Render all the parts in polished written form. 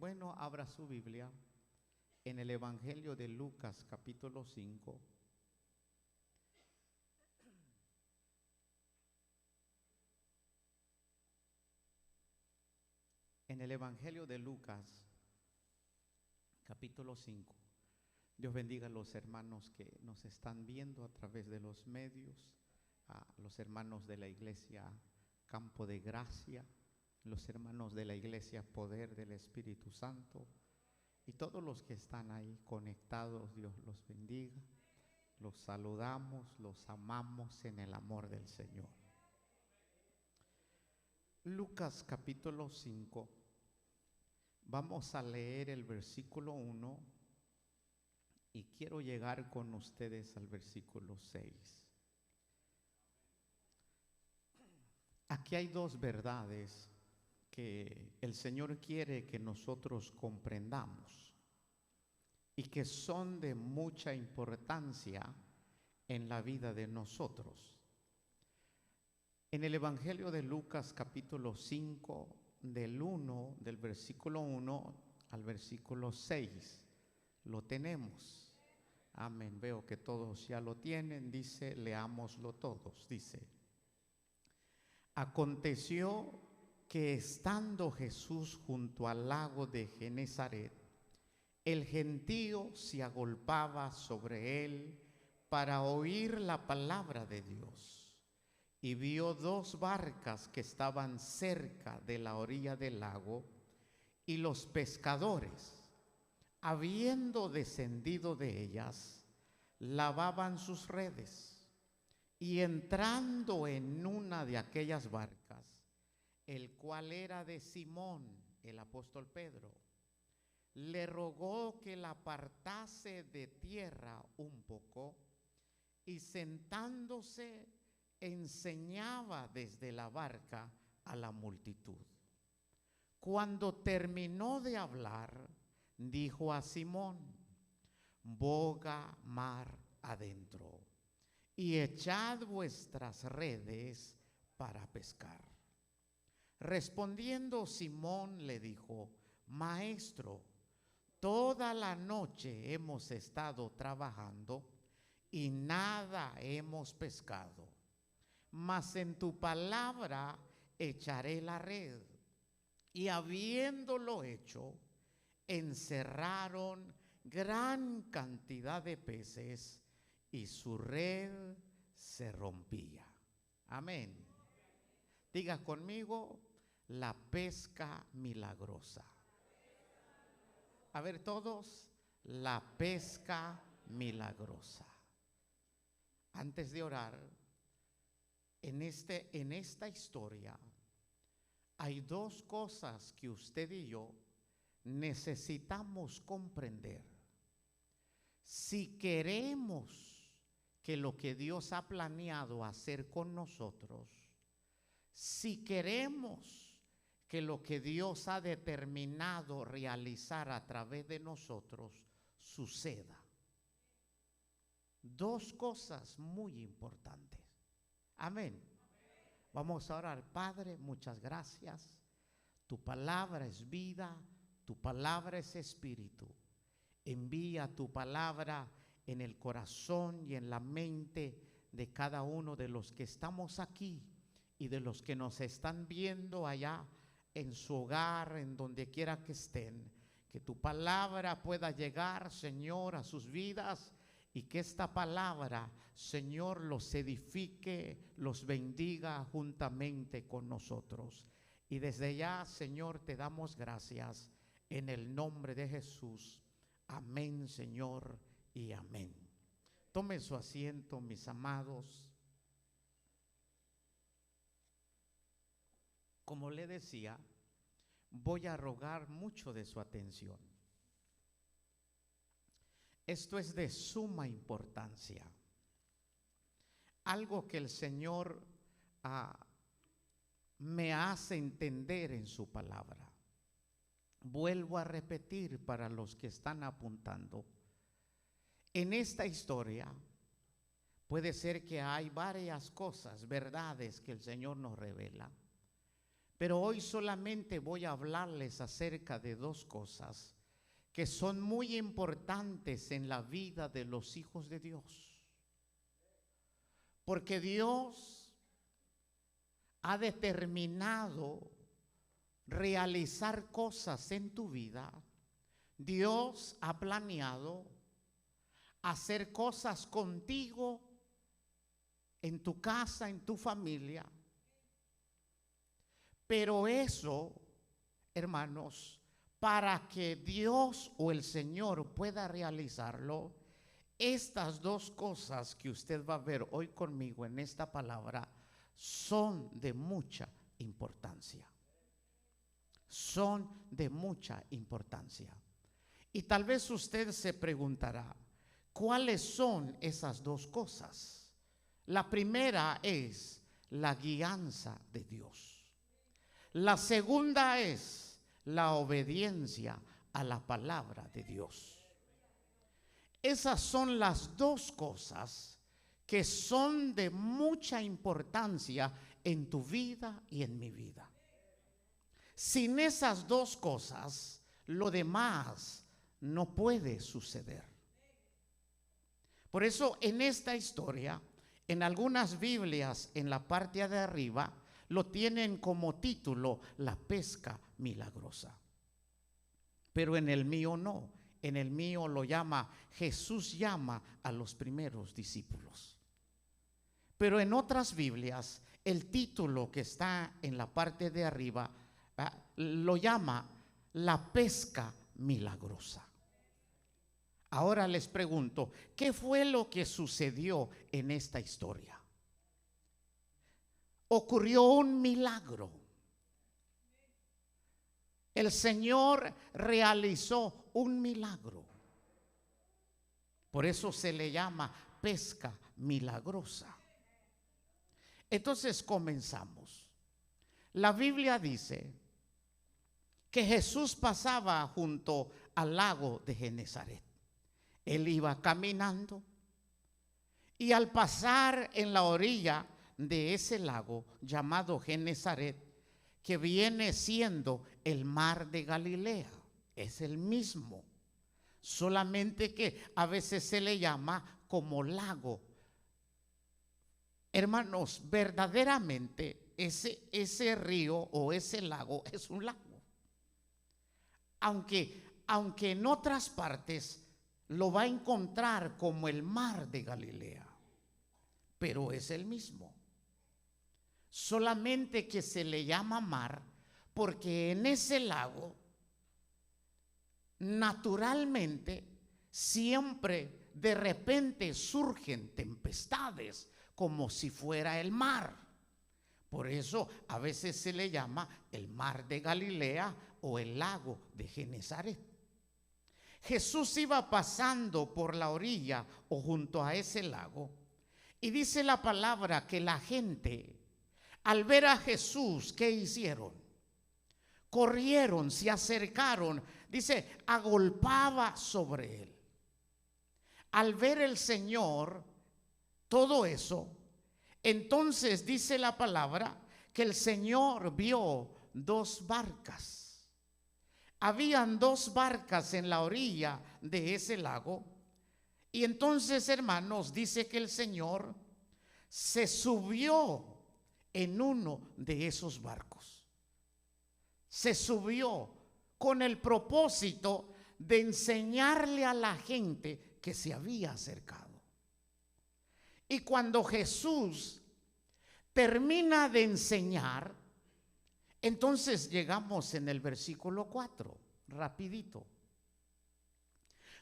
Bueno, abra su Biblia en el Evangelio de Lucas, capítulo 5. En el Evangelio de Lucas, capítulo 5. Dios bendiga a los hermanos que nos están viendo a través de los medios, a los hermanos de la iglesia Campo de Gracia, los hermanos de la iglesia Poder del Espíritu Santo y todos los que están ahí conectados. Dios los bendiga. Los saludamos, los amamos en el amor del Señor. Lucas capítulo 5, vamos a leer el versículo 1 y quiero llegar con ustedes al versículo 6. Aquí hay dos verdades que el Señor quiere que nosotros comprendamos y que son de mucha importancia en la vida de nosotros. En el Evangelio de Lucas capítulo 5, del versículo 1 al versículo 6, lo tenemos. Amén. Veo que todos ya lo tienen. Dice, leámoslo todos. Dice: aconteció que estando Jesús junto al lago de Genezaret, el gentío se agolpaba sobre él para oír la palabra de Dios, y vio dos barcas que estaban cerca de la orilla del lago, y los pescadores, habiendo descendido de ellas, lavaban sus redes. Y entrando en una de aquellas barcas, el cual era de Simón, el apóstol Pedro, le rogó que la apartase de tierra un poco, y sentándose enseñaba desde la barca a la multitud. Cuando terminó de hablar, dijo a Simón: boga mar adentro y echad vuestras redes para pescar. Respondiendo Simón le dijo: Maestro, toda la noche hemos estado trabajando y nada hemos pescado, mas en tu palabra echaré la red. Y habiéndolo hecho, encerraron gran cantidad de peces y su red se rompía. Amén. Diga conmigo: la pesca milagrosa. A ver todos, la pesca milagrosa. Antes de orar, en esta historia hay dos cosas que usted y yo necesitamos comprender. Si queremos que lo que Dios ha planeado hacer con nosotros, si queremos que lo que Dios ha determinado realizar a través de nosotros suceda, dos cosas muy importantes. Amén. Vamos a orar. Padre, muchas gracias. Tu palabra es vida, tu palabra es espíritu. Envía tu palabra en el corazón y en la mente de cada uno de los que estamos aquí y de los que nos están viendo allá en su hogar, en donde quiera que estén. Que tu palabra pueda llegar, Señor, a sus vidas, y que esta palabra, Señor, los edifique, los bendiga juntamente con nosotros. Y desde ya, Señor, te damos gracias en el nombre de Jesús. Amén, Señor, y amén. Tomen su asiento, mis amados. Como le decía, voy a rogar mucho de su atención. Esto es de suma importancia. Algo que el Señor me hace entender en su palabra. Vuelvo a repetir para los que están apuntando. En esta historia puede ser que hay varias cosas, verdades que el Señor nos revela. Pero hoy solamente voy a hablarles acerca de dos cosas que son muy importantes en la vida de los hijos de Dios. Porque Dios ha determinado realizar cosas en tu vida. Dios ha planeado hacer cosas contigo, en tu casa, en tu familia. Pero eso, hermanos, para que Dios o el Señor pueda realizarlo, estas dos cosas que usted va a ver hoy conmigo en esta palabra son de mucha importancia. Son de mucha importancia. Y tal vez usted se preguntará, ¿cuáles son esas dos cosas? La primera es la guianza de Dios. La segunda es la obediencia a la palabra de Dios. Esas son las dos cosas que son de mucha importancia en tu vida y en mi vida. Sin esas dos cosas, lo demás no puede suceder. Por eso en esta historia, en algunas Biblias, en la parte de arriba, lo tienen como título la pesca milagrosa. Pero en el mío no. En el mío lo llama, Jesús llama a los primeros discípulos. Pero en otras Biblias, el título que está en la parte de arriba, lo llama la pesca milagrosa. Ahora les pregunto, ¿qué fue lo que sucedió en esta historia? Ocurrió un milagro. El Señor realizó un milagro. Por eso se le llama pesca milagrosa. Entonces comenzamos. La Biblia dice que Jesús pasaba junto al lago de Genesaret. Él iba caminando y al pasar en la orilla de ese lago llamado Genesaret, que viene siendo el mar de Galilea, es el mismo, solamente que a veces se le llama como lago. Hermanos, verdaderamente ese río o ese lago es un lago. Aunque en otras partes lo va a encontrar como el mar de Galilea, pero es el mismo. Solamente que se le llama mar porque en ese lago naturalmente siempre de repente surgen tempestades como si fuera el mar. Por eso a veces se le llama el mar de Galilea o el lago de Genesaret. Jesús iba pasando por la orilla o junto a ese lago y dice la palabra que la gente, al ver a Jesús, ¿qué hicieron? Corrieron, se acercaron, dice, agolpaba sobre él. Al ver el Señor todo eso, entonces dice la palabra que el Señor vio dos barcas. Habían dos barcas en la orilla de ese lago. Y entonces, hermanos, dice que el Señor se subió en uno de esos barcos. Se subió con el propósito de enseñarle a la gente que se había acercado. Y cuando Jesús termina de enseñar, entonces llegamos en el versículo 4, rapidito.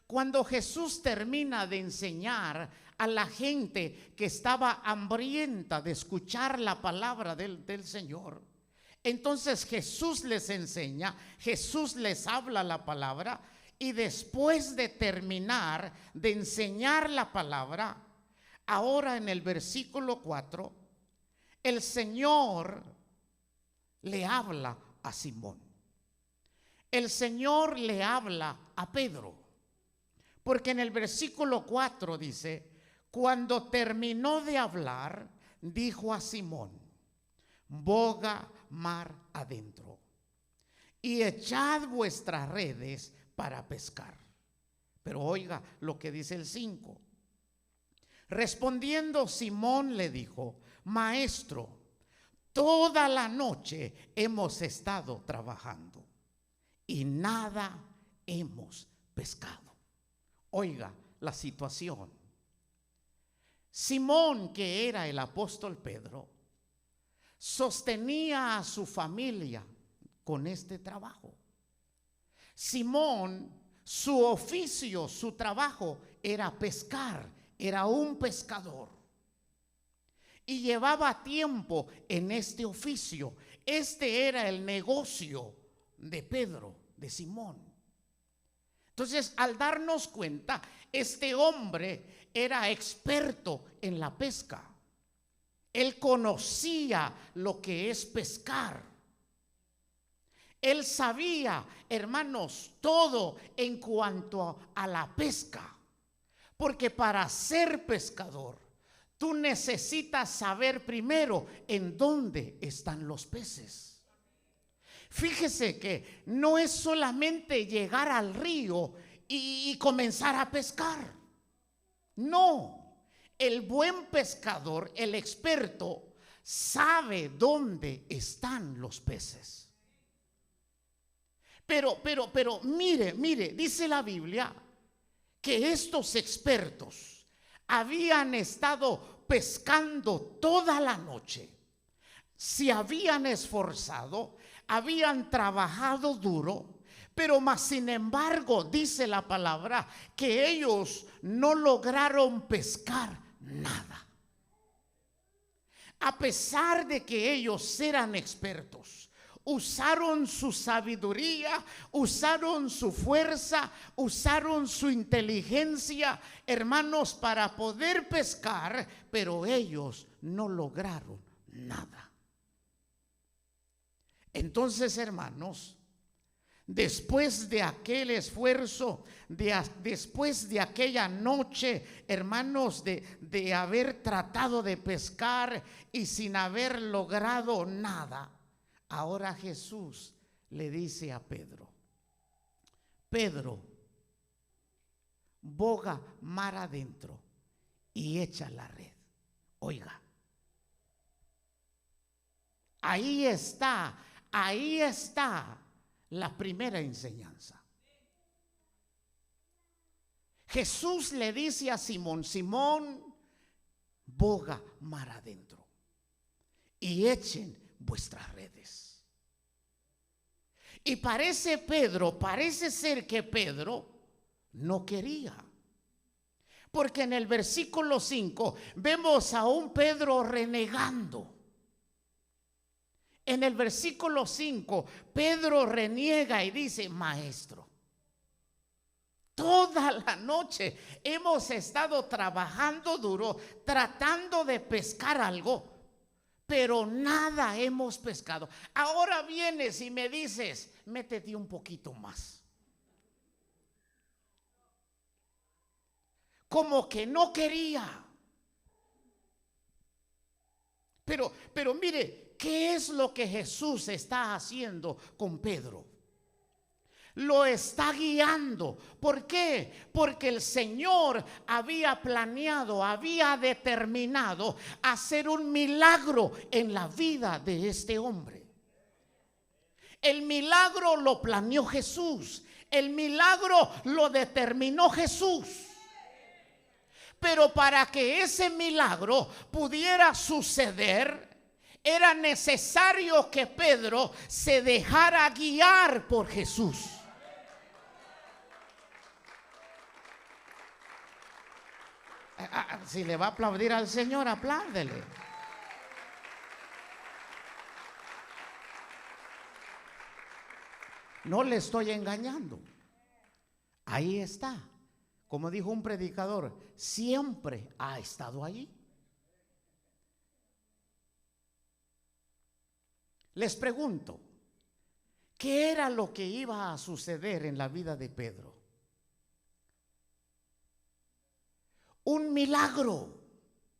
Cuando Jesús termina de enseñar a la gente que estaba hambrienta de escuchar la palabra del Señor, entonces Jesús les enseña, Jesús les habla la palabra, y después de terminar de enseñar la palabra, ahora en el versículo 4, el Señor le habla a Simón. El Señor le habla a Pedro. Porque en el versículo 4 dice, cuando terminó de hablar, dijo a Simón, boga mar adentro y echad vuestras redes para pescar. Pero oiga lo que dice el 5. Respondiendo Simón le dijo: Maestro, toda la noche hemos estado trabajando y nada hemos pescado. Oiga la situación. Simón, que era el apóstol Pedro, sostenía a su familia con este trabajo. Simón, su oficio, su trabajo era pescar, era un pescador. Y llevaba tiempo en este oficio. Este era el negocio de Pedro, de Simón. Entonces, al darnos cuenta, este hombre era experto en la pesca. Él conocía lo que es pescar. Él sabía, hermanos, todo en cuanto a la pesca. Porque para ser pescador, tú necesitas saber primero en dónde están los peces. Fíjese que no es solamente llegar al río y comenzar a pescar. No, el buen pescador, el experto, sabe dónde están los peces. Pero mire, dice la Biblia que estos expertos habían estado pescando toda la noche. Se habían esforzado, habían trabajado duro, pero más sin embargo dice la palabra que ellos no lograron pescar nada. A pesar de que ellos eran expertos, usaron su sabiduría, usaron su fuerza, usaron su inteligencia, hermanos, para poder pescar, pero ellos no lograron nada. Entonces, hermanos, después de aquel esfuerzo, después de aquella noche, hermanos, de haber tratado de pescar y sin haber logrado nada, ahora Jesús le dice a Pedro: Pedro, boga mar adentro y echa la red. Oiga, ahí está la primera enseñanza. Jesús le dice a Simón: Simón, boga mar adentro y echen vuestras redes. Y parece ser que Pedro no quería. Porque en el versículo 5 vemos a un Pedro renegando. En el versículo 5, Pedro reniega y dice: Maestro, toda la noche hemos estado trabajando duro, tratando de pescar algo, pero nada hemos pescado. Ahora vienes y me dices: métete un poquito más. Como que no quería. Pero mire, ¿qué es lo que Jesús está haciendo con Pedro? Lo está guiando. ¿Por qué? Porque el Señor había planeado, había determinado hacer un milagro en la vida de este hombre. El milagro lo planeó Jesús. El milagro lo determinó Jesús. Pero para que ese milagro pudiera suceder, era necesario que Pedro se dejara guiar por Jesús. Si le va a aplaudir al Señor, apláudele. No le estoy engañando. Ahí está. Como dijo un predicador, siempre ha estado allí. Les pregunto, ¿qué era lo que iba a suceder en la vida de Pedro? Un milagro.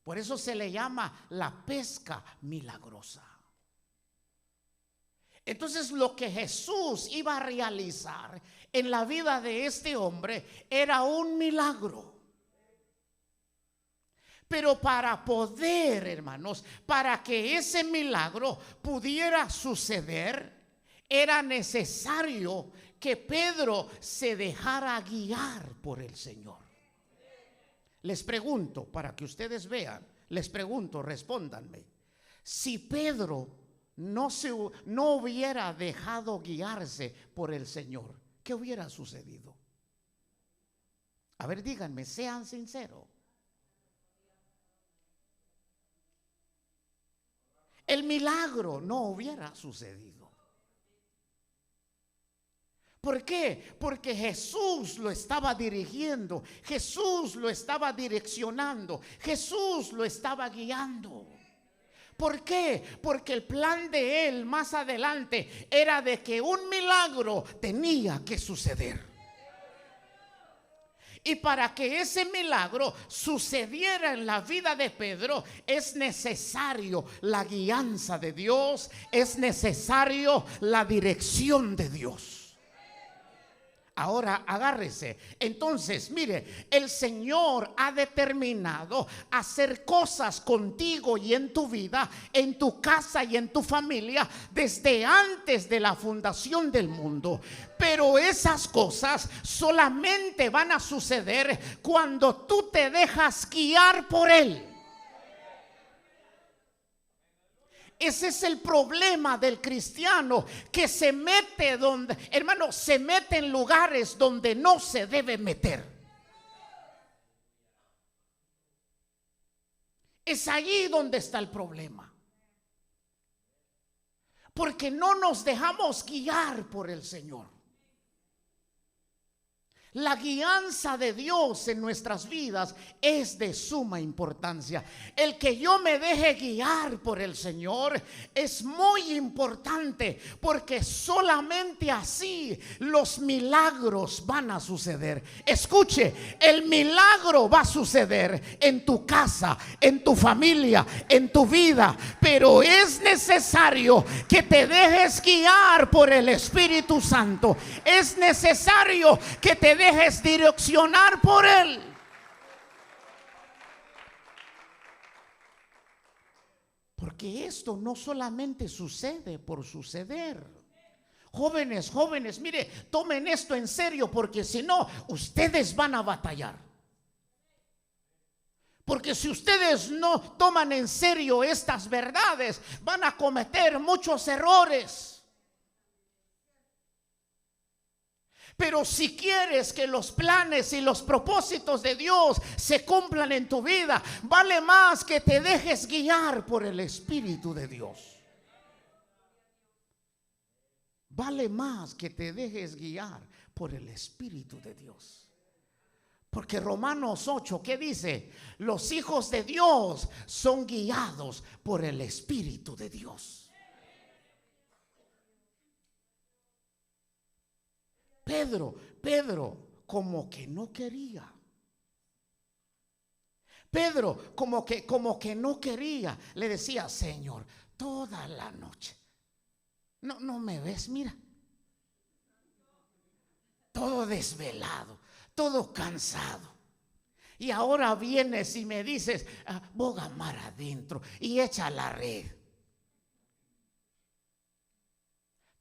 Por eso se le llama la pesca milagrosa. Entonces lo que Jesús iba a realizar en la vida de este hombre era un milagro. Pero para poder, hermanos, para que ese milagro pudiera suceder, era necesario que Pedro se dejara guiar por el Señor. Les pregunto, para que ustedes vean, les pregunto, respóndanme. Si Pedro no hubiera dejado guiarse por el Señor, ¿qué hubiera sucedido? A ver, díganme, sean sinceros. El milagro no hubiera sucedido. ¿Por qué? Porque Jesús lo estaba dirigiendo, Jesús lo estaba direccionando, Jesús lo estaba guiando. ¿Por qué? Porque el plan de él más adelante era de que un milagro tenía que suceder. Y para que ese milagro sucediera en la vida de Pedro, es necesario la guianza de Dios, es necesario la dirección de Dios. Ahora agárrese. Entonces, mire, el Señor ha determinado hacer cosas contigo y en tu vida, en tu casa y en tu familia, desde antes de la fundación del mundo. Pero esas cosas solamente van a suceder cuando tú te dejas guiar por Él. Ese es el problema del cristiano, que se mete donde, hermano, se mete en lugares donde no se debe meter. Es allí donde está el problema. Porque no nos dejamos guiar por el Señor. La guianza de Dios en nuestras vidas es de suma importancia. El que yo me deje guiar por el Señor es muy importante, porque solamente así los milagros van a suceder. Escuche, el milagro va a suceder en tu casa, en tu familia, en tu vida, pero es necesario que te dejes guiar por el Espíritu Santo. Es necesario que te dejes direccionar por Él. Porque esto no solamente sucede por suceder. Jóvenes, mire, tomen esto en serio, porque si no, ustedes van a batallar. Porque si ustedes no toman en serio estas verdades, van a cometer muchos errores. Pero si quieres que los planes y los propósitos de Dios se cumplan en tu vida, vale más que te dejes guiar por el Espíritu de Dios. Vale más que te dejes guiar por el Espíritu de Dios. Porque Romanos 8, ¿qué dice? Los hijos de Dios son guiados por el Espíritu de Dios. Pedro como que no quería. Pedro como que no quería. Le decía: Señor, toda la noche no me ves, mira, todo desvelado, todo cansado, y ahora vienes y me dices: boga mar adentro y echa la red.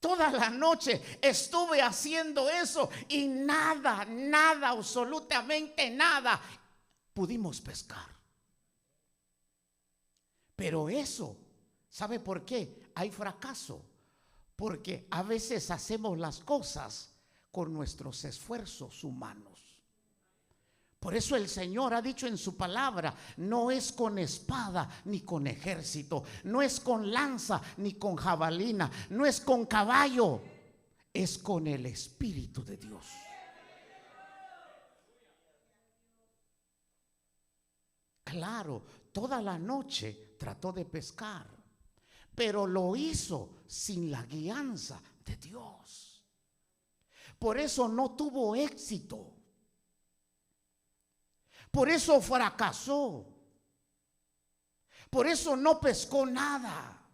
Toda la noche estuve haciendo eso y nada, absolutamente nada pudimos pescar. Pero eso, ¿sabe por qué? Hay fracaso. Porque a veces hacemos las cosas con nuestros esfuerzos humanos. Por eso el Señor ha dicho en su palabra: no es con espada ni con ejército, no es con lanza ni con jabalina, no es con caballo, es con el Espíritu de Dios. Claro, toda la noche trató de pescar, pero lo hizo sin la guianza de Dios. Por eso no tuvo éxito. Por eso fracasó. Por eso no pescó nada.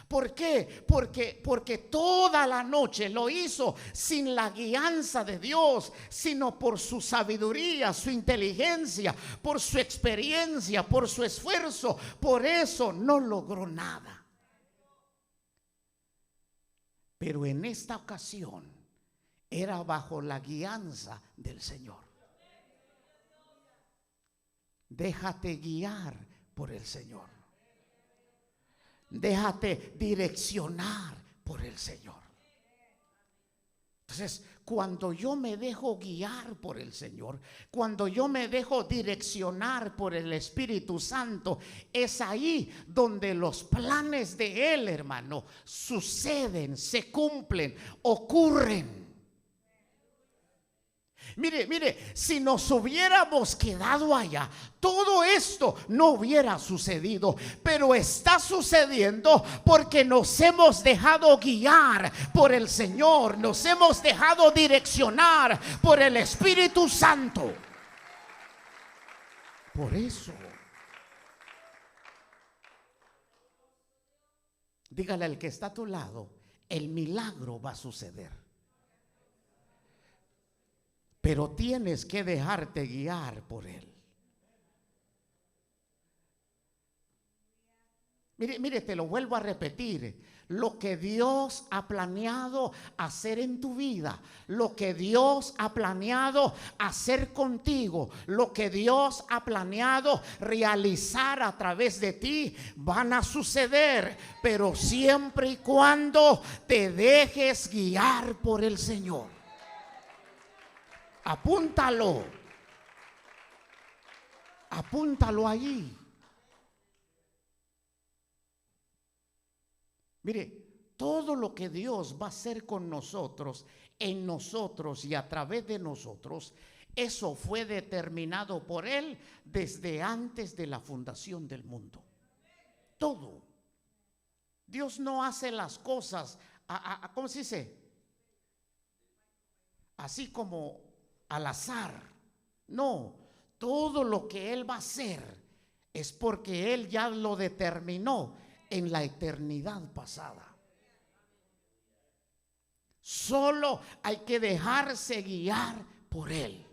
¿Por qué? Porque toda la noche lo hizo sin la guianza de Dios, sino por su sabiduría, su inteligencia, por su experiencia, por su esfuerzo. Por eso no logró nada. Pero en esta ocasión era bajo la guianza del Señor. Déjate guiar por el Señor. Déjate direccionar por el Señor. Entonces, cuando yo me dejo guiar por el Señor, cuando yo me dejo direccionar por el Espíritu Santo, es ahí donde los planes de Él, hermano, suceden, se cumplen, ocurren. Mire, si nos hubiéramos quedado allá, todo esto no hubiera sucedido. Pero está sucediendo porque nos hemos dejado guiar por el Señor, nos hemos dejado direccionar por el Espíritu Santo. Por eso, dígale al que está a tu lado, el milagro va a suceder. Pero tienes que dejarte guiar por Él. Mire, te lo vuelvo a repetir. Lo que Dios ha planeado hacer en tu vida, lo que Dios ha planeado hacer contigo, lo que Dios ha planeado realizar a través de ti, van a suceder. Pero siempre y cuando te dejes guiar por el Señor. Apúntalo. Apúntalo allí. Mire, todo lo que Dios va a hacer con nosotros, en nosotros y a través de nosotros, eso fue determinado por Él desde antes de la fundación del mundo. Todo. Dios no hace las cosas, ¿cómo se dice? Así como al azar. No, todo lo que Él va a hacer es porque Él ya lo determinó en la eternidad pasada. Solo hay que dejarse guiar por Él.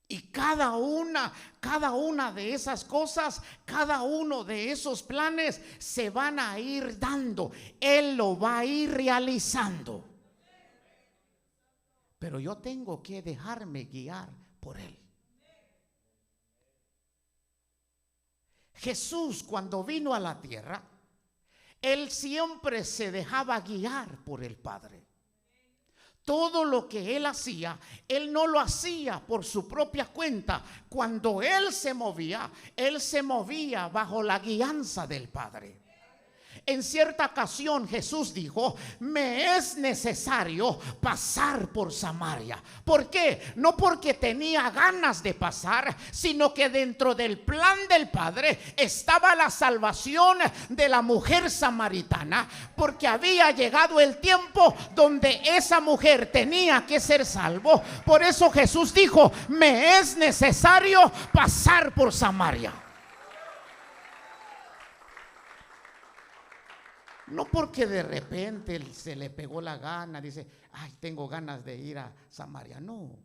Y cada una de esas cosas, cada uno de esos planes se van a ir dando. Él lo va a ir realizando. Pero yo tengo que dejarme guiar por Él. Jesús, cuando vino a la tierra, Él siempre se dejaba guiar por el Padre. Todo lo que Él hacía, Él no lo hacía por su propia cuenta. Cuando Él se movía bajo la guianza del Padre. En cierta ocasión Jesús dijo: me es necesario pasar por Samaria. ¿Por qué? No porque tenía ganas de pasar, sino que dentro del plan del Padre estaba la salvación de la mujer samaritana, porque había llegado el tiempo donde esa mujer tenía que ser salvo. Por eso Jesús dijo: me es necesario pasar por Samaria. No porque de repente se le pegó la gana, dice: ay, tengo ganas de ir a Samaria. No,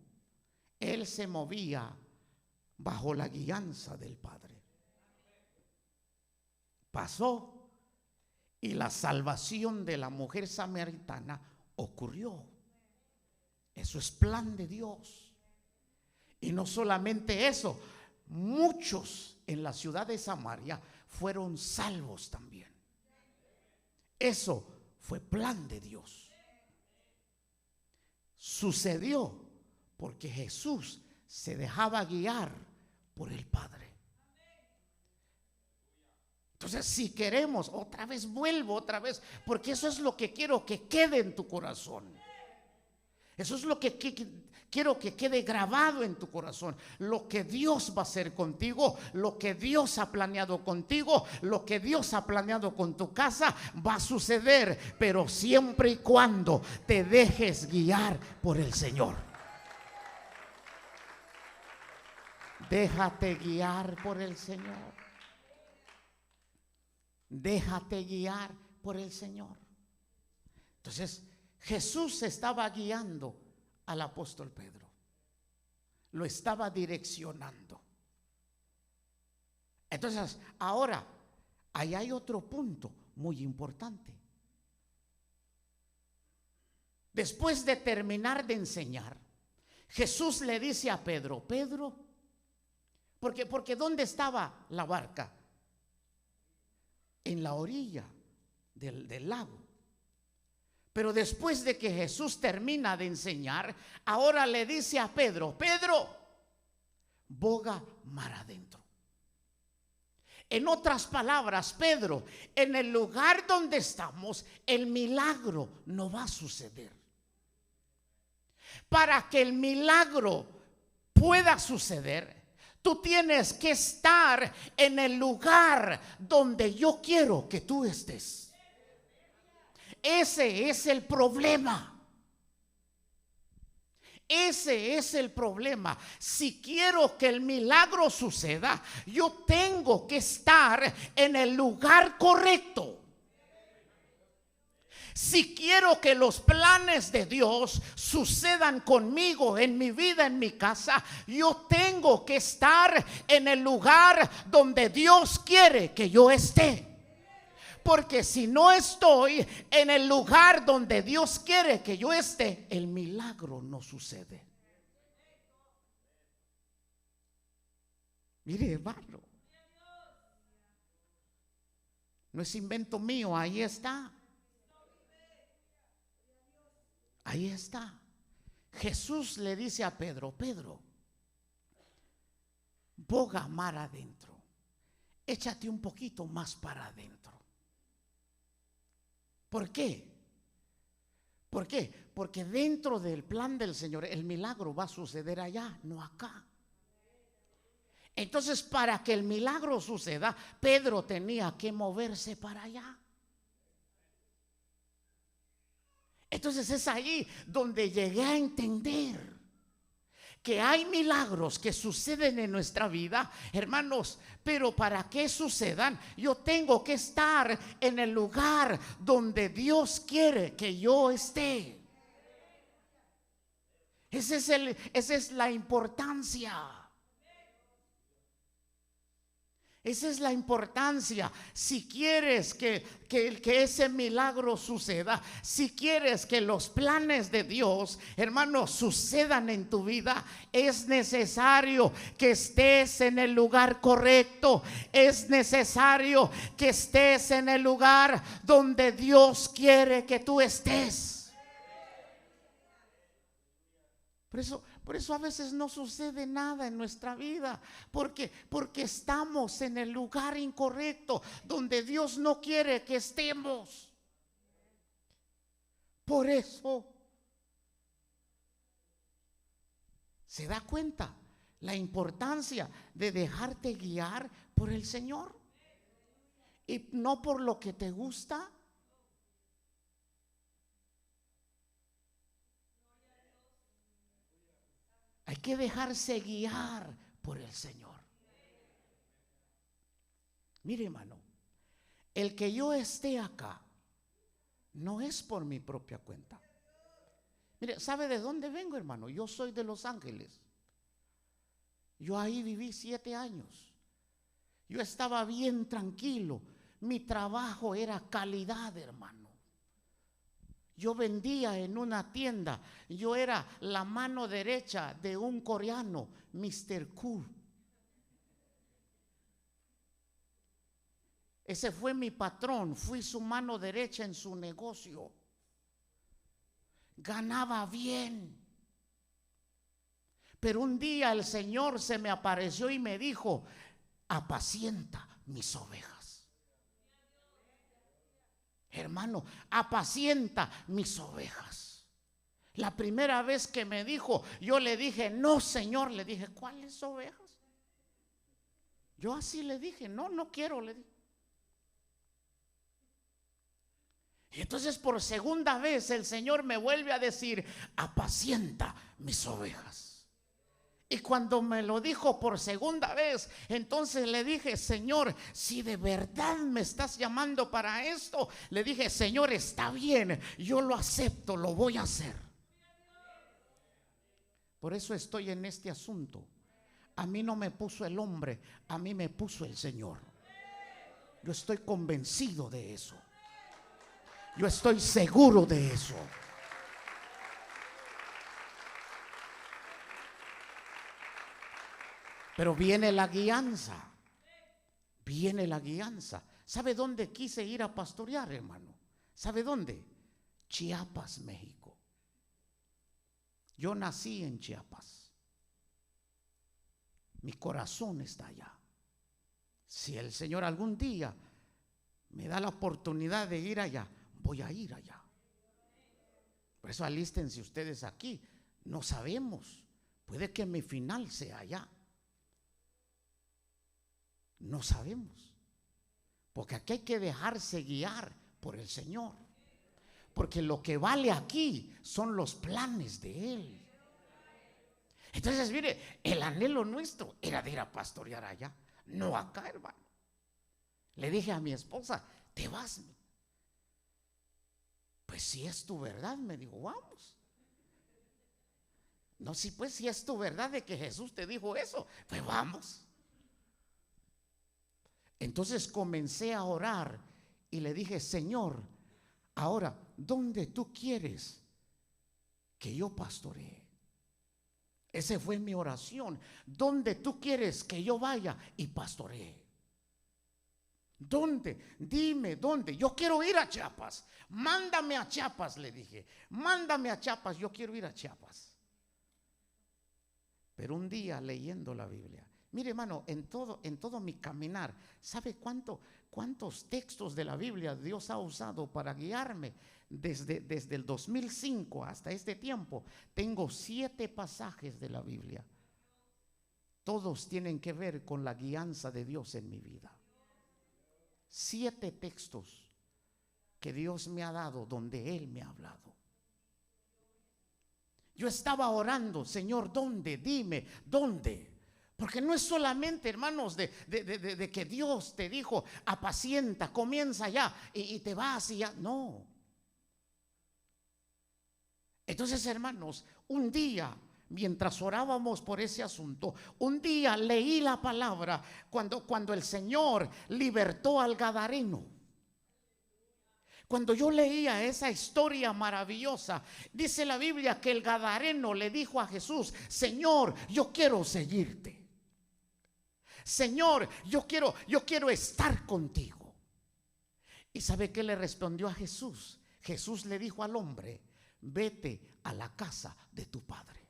Él se movía bajo la guianza del Padre. Pasó y la salvación de la mujer samaritana ocurrió. Eso es plan de Dios. Y no solamente eso, muchos en la ciudad de Samaria fueron salvos también. Eso fue plan de Dios. Sucedió porque Jesús se dejaba guiar por el Padre. Entonces, si queremos, vuelvo otra vez, porque eso es lo que quiero que quede en tu corazón. Eso es lo que quiero que quede grabado en tu corazón. Lo que Dios va a hacer contigo, lo que Dios ha planeado contigo, lo que Dios ha planeado con tu casa, va a suceder, pero siempre y cuando te dejes guiar por el Señor. Déjate guiar por el Señor. Déjate guiar por el Señor. Entonces Jesús estaba guiando al apóstol Pedro, lo estaba direccionando. Entonces ahora ahí hay otro punto muy importante. Después de terminar de enseñar, Jesús le dice a Pedro: Pedro, porque ¿dónde estaba la barca? En la orilla del lago. Pero después de que Jesús termina de enseñar, ahora le dice a Pedro: Pedro, boga mar adentro. En otras palabras, Pedro, en el lugar donde estamos, el milagro no va a suceder. Para que el milagro pueda suceder, tú tienes que estar en el lugar donde yo quiero que tú estés. Ese es el problema. Ese es el problema. Si quiero que el milagro suceda, yo tengo que estar en el lugar correcto. Si quiero que los planes de Dios sucedan conmigo, en mi vida, en mi casa, yo tengo que estar en el lugar donde Dios quiere que yo esté. Porque si no estoy en el lugar donde Dios quiere que yo esté, el milagro no sucede. Mire, hermano, no es invento mío, ahí está. Ahí está. Jesús le dice a Pedro: Pedro, boga mar adentro, échate un poquito más para adentro. ¿Por qué? ¿Por qué? Porque dentro del plan del Señor el milagro va a suceder allá, no acá. Entonces, para que el milagro suceda, Pedro tenía que moverse para allá. Entonces es ahí donde llegué a entender que hay milagros que suceden en nuestra vida, hermanos, pero para que sucedan, yo tengo que estar en el lugar donde Dios quiere que yo esté. Esa es la importancia. Esa es la importancia. Si quieres que ese milagro suceda, si quieres que los planes de Dios, hermanos, sucedan en tu vida, es necesario que estés en el lugar correcto. Es necesario que estés en el lugar donde Dios quiere que tú estés. Por eso a veces no sucede nada en nuestra vida, porque estamos en el lugar incorrecto, donde Dios no quiere que estemos. Por eso, ¿se da cuenta la importancia de dejarte guiar por el Señor? Y no por lo que te gusta. Hay que dejarse guiar por el Señor. Mire, hermano, el que yo esté acá no es por mi propia cuenta. Mire, ¿sabe de dónde vengo, hermano? Yo soy de Los Ángeles. Yo ahí viví 7 años. Yo estaba bien tranquilo. Mi trabajo era calidad, hermano. Yo vendía en una tienda. Yo era la mano derecha de un coreano, Mr. Cool. Ese fue mi patrón. Fui su mano derecha en su negocio. Ganaba bien. Pero un día el Señor se me apareció y me dijo: apacienta mis ovejas. Hermano, apacienta mis ovejas. La primera vez que me dijo, yo le dije: no, Señor. Le dije: ¿cuáles ovejas? Yo así le dije: no quiero, le dije. Y entonces por segunda vez el Señor me vuelve a decir: apacienta mis ovejas. Y cuando me lo dijo por segunda vez, entonces le dije: Señor, si de verdad me estás llamando para esto, le dije: Señor, está bien, yo lo acepto, lo voy a hacer. Por eso estoy en este asunto. A mí no me puso el hombre, a mí me puso el Señor. Yo estoy convencido de eso. Yo estoy seguro de eso. Pero viene la guianza. Viene la guianza. ¿Sabe dónde quise ir a pastorear, hermano? ¿Sabe dónde? Chiapas, México. Yo nací en Chiapas. Mi corazón está allá. Si el Señor algún día me da la oportunidad de ir allá, voy a ir allá. Por eso alístense ustedes aquí. No sabemos. Puede que mi final sea allá. No sabemos. Porque aquí hay que dejarse guiar por el Señor. Porque lo que vale aquí son los planes de Él. Entonces, mire, el anhelo nuestro era de ir a pastorear allá, no acá, hermano. Le dije a mi esposa: ¿te vas? Pues si es tu verdad, me dijo, vamos. No, sí, pues si es tu verdad de que Jesús te dijo eso, pues vamos. Entonces comencé a orar y le dije: Señor, ahora, ¿dónde tú quieres que yo pastoree? Esa fue mi oración. ¿Dónde tú quieres que yo vaya y pastoree? ¿Dónde? Dime, ¿dónde? Yo quiero ir a Chiapas. Mándame a Chiapas, le dije. Mándame a Chiapas, yo quiero ir a Chiapas. Pero un día leyendo la Biblia, mire, hermano, en todo mi caminar, ¿sabe cuántos textos de la Biblia Dios ha usado para guiarme? Desde el 2005 hasta este tiempo, tengo 7 pasajes de la Biblia. Todos tienen que ver con la guianza de Dios en mi vida. 7 textos que Dios me ha dado donde Él me ha hablado. Yo estaba orando: Señor, ¿dónde? Dime, ¿dónde? Porque no es solamente, hermanos, de que Dios te dijo: apacienta, comienza ya y te vas y ya. No. Entonces, hermanos, un día, mientras orábamos por ese asunto, un día leí la palabra cuando el Señor libertó al gadareno. Cuando yo leía esa historia maravillosa, dice la Biblia que el gadareno le dijo a Jesús: Señor, yo quiero seguirte. Señor, yo quiero estar contigo. ¿Y sabe qué le respondió a Jesús? Jesús le dijo al hombre: vete a la casa de tu padre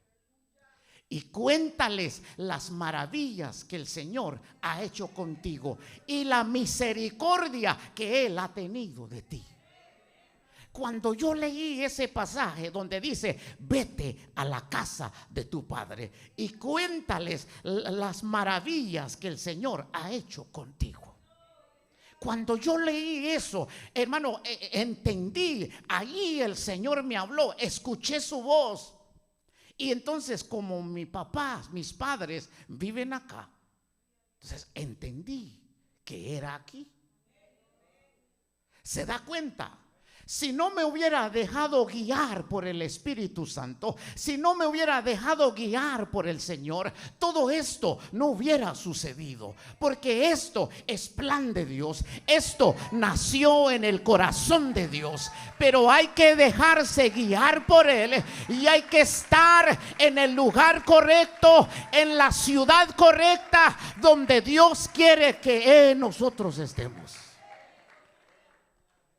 y cuéntales las maravillas que el Señor ha hecho contigo y la misericordia que Él ha tenido de ti. Cuando yo leí ese pasaje donde dice: vete a la casa de tu padre y cuéntales las maravillas que el Señor ha hecho contigo. Cuando yo leí eso, hermano, entendí. Allí el Señor me habló, escuché su voz. Y entonces, como mi papá, mis padres viven acá, entonces entendí que era aquí. ¿Se da cuenta? Si no me hubiera dejado guiar por el Espíritu Santo, si no me hubiera dejado guiar por el Señor, todo esto no hubiera sucedido. Porque esto es plan de Dios. Esto nació en el corazón de Dios. Pero hay que dejarse guiar por Él y hay que estar en el lugar correcto, en la ciudad correcta, donde Dios quiere que nosotros estemos.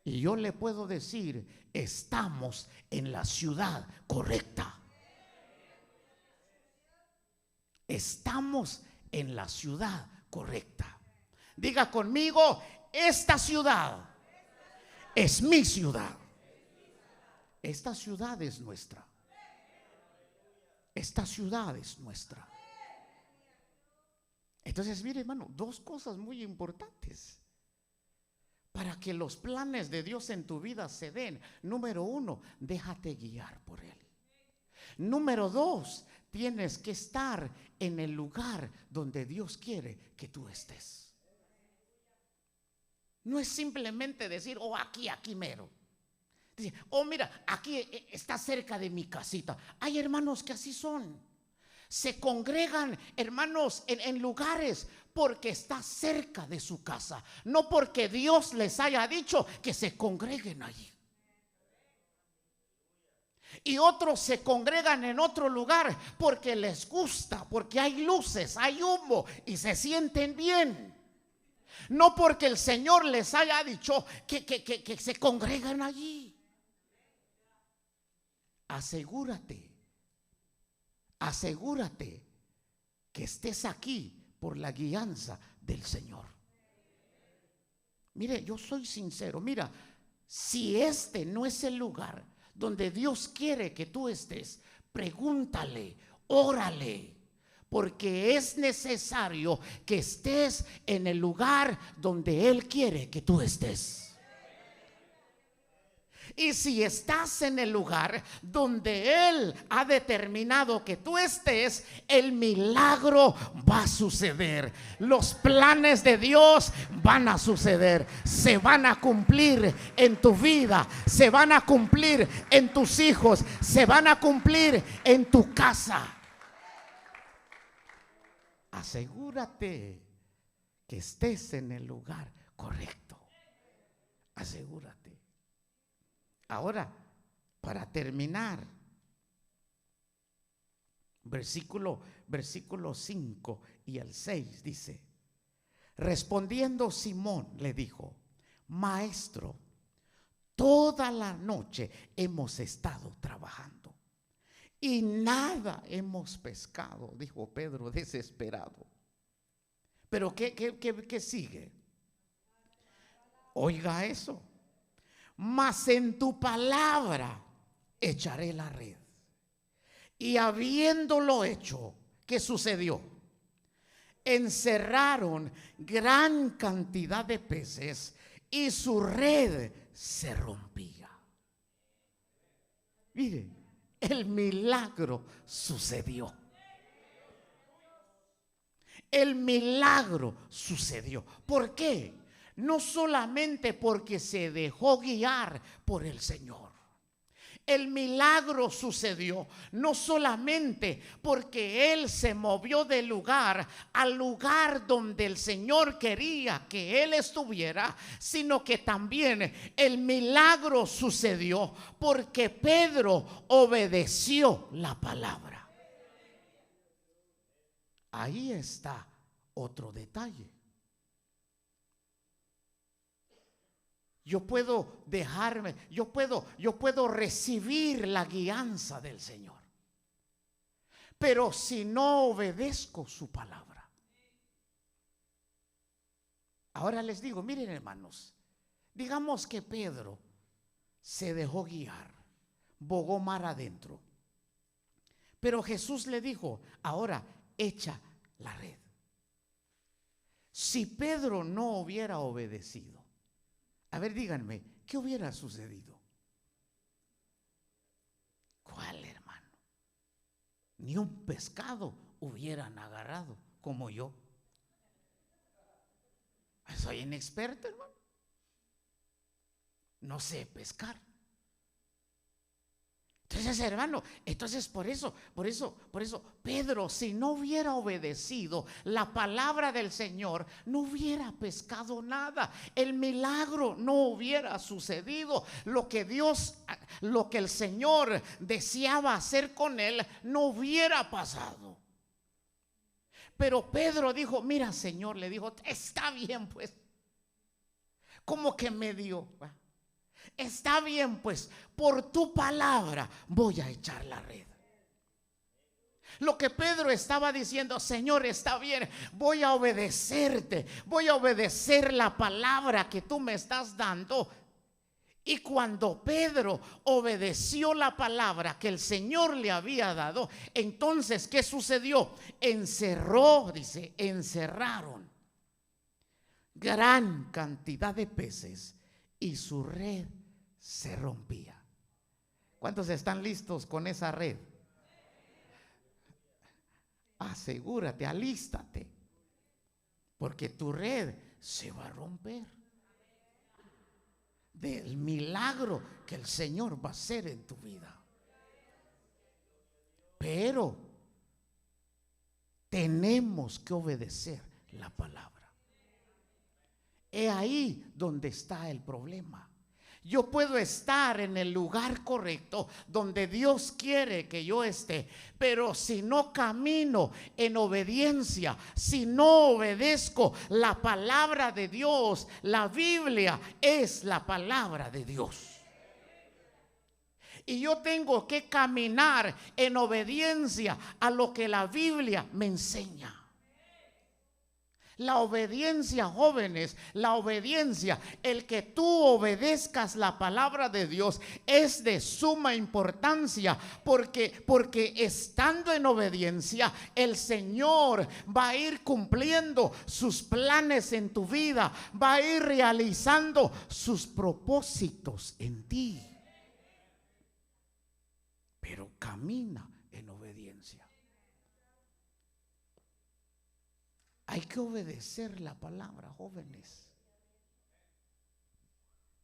Y yo le puedo decir: estamos en la ciudad correcta. Estamos en la ciudad correcta. Diga conmigo: esta ciudad es mi ciudad. Esta ciudad es nuestra. Esta ciudad es nuestra. Entonces, mire, hermano, 2 cosas muy importantes para que los planes de Dios en tu vida se den. Número 1, déjate guiar por Él. Número 2, tienes que estar en el lugar donde Dios quiere que tú estés. No es simplemente decir, oh, aquí mero. Dice, oh, mira, aquí está cerca de mi casita. Hay hermanos que así son. Se congregan, hermanos, en lugares porque está cerca de su casa, no porque Dios les haya dicho que se congreguen allí. Y otros se congregan en otro lugar porque les gusta, porque hay luces, hay humo y se sienten bien. No porque el Señor les haya dicho que se congregan allí. Asegúrate que estés aquí por la guianza del Señor. Mire, yo soy sincero. Mira, si este no es el lugar donde Dios quiere que tú estés, pregúntale, órale, porque es necesario que estés en el lugar donde Él quiere que tú estés. Y si estás en el lugar donde Él ha determinado que tú estés, el milagro va a suceder. Los planes de Dios van a suceder. Se van a cumplir en tu vida. Se van a cumplir en tus hijos. Se van a cumplir en tu casa. Asegúrate que estés en el lugar correcto. Asegúrate. Ahora, para terminar, versículo 5 y el 6 dice: respondiendo Simón le dijo, maestro, toda la noche hemos estado trabajando y nada hemos pescado, dijo Pedro desesperado. Pero ¿qué sigue? Oiga eso. Mas en tu palabra echaré la red. Y habiéndolo hecho, ¿qué sucedió? Encerraron gran cantidad de peces y su red se rompía. Mire, el milagro sucedió. El milagro sucedió. ¿Por qué? No solamente porque se dejó guiar por el Señor. El milagro sucedió no solamente porque Él se movió del lugar al lugar donde el Señor quería que Él estuviera, sino que también el milagro sucedió porque Pedro obedeció la palabra. Ahí está otro detalle. Yo puedo dejarme, yo puedo recibir la guianza del Señor, pero si no obedezco su palabra. Ahora les digo, miren hermanos, digamos que Pedro se dejó guiar, bogó mar adentro, pero Jesús le dijo, ahora echa la red. Si Pedro no hubiera obedecido, a ver, díganme, ¿qué hubiera sucedido? ¿Cuál, hermano? Ni un pescado hubieran agarrado como yo. Soy inexperto, hermano. No sé pescar. Entonces, hermano, por eso, Pedro, si no hubiera obedecido la palabra del Señor, no hubiera pescado nada. El milagro no hubiera sucedido. Lo que el Señor deseaba hacer con él, no hubiera pasado. Pero Pedro dijo, mira, Señor, le dijo, está bien, pues. ¿Cómo que me dio? Está bien, pues, por tu palabra voy a echar la red. Lo que Pedro estaba diciendo, Señor, está bien, voy a obedecerte, voy a obedecer la palabra que tú me estás dando. Y cuando Pedro obedeció la palabra que el Señor le había dado, entonces, ¿qué sucedió? Encerraron gran cantidad de peces y su red se rompía. ¿Cuántos están listos con esa red? asegúrate, alístate, porque tu red se va a romper del milagro que el Señor va a hacer en tu vida. Pero tenemos que obedecer la palabra. Es ahí donde está el problema. Yo puedo estar en el lugar correcto donde Dios quiere que yo esté, pero si no camino en obediencia, si no obedezco la palabra de Dios, la Biblia es la palabra de Dios. Y yo tengo que caminar en obediencia a lo que la Biblia me enseña. La obediencia, jóvenes, la obediencia, el que tú obedezcas la palabra de Dios es de suma importancia, porque estando en obediencia, el Señor va a ir cumpliendo sus planes en tu vida, va a ir realizando sus propósitos en ti. Pero camina en obediencia. Hay que obedecer la palabra, jóvenes,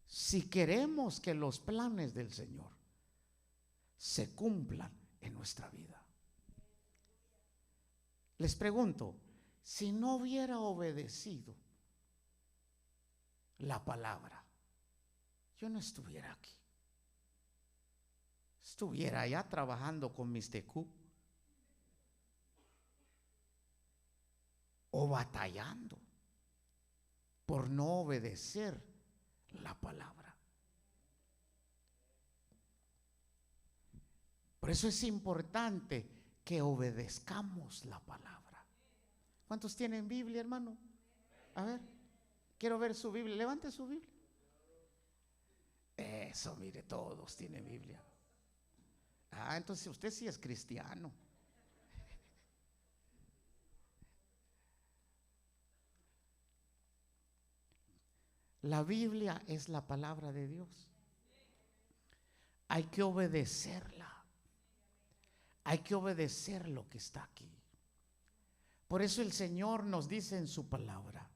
si queremos que los planes del Señor se cumplan en nuestra vida. Les pregunto, si no hubiera obedecido la palabra, yo no estuviera aquí. Estuviera allá trabajando con mis TQ o batallando por no obedecer la palabra. Por eso es importante que obedezcamos la palabra. ¿Cuántos tienen Biblia, hermano? A ver, quiero ver su Biblia. Levante su Biblia. Eso, mire, todos tienen Biblia. Ah, entonces usted sí es cristiano. La Biblia es la palabra de Dios. Hay que obedecerla. Hay que obedecer lo que está aquí. Por eso el Señor nos dice en su palabra: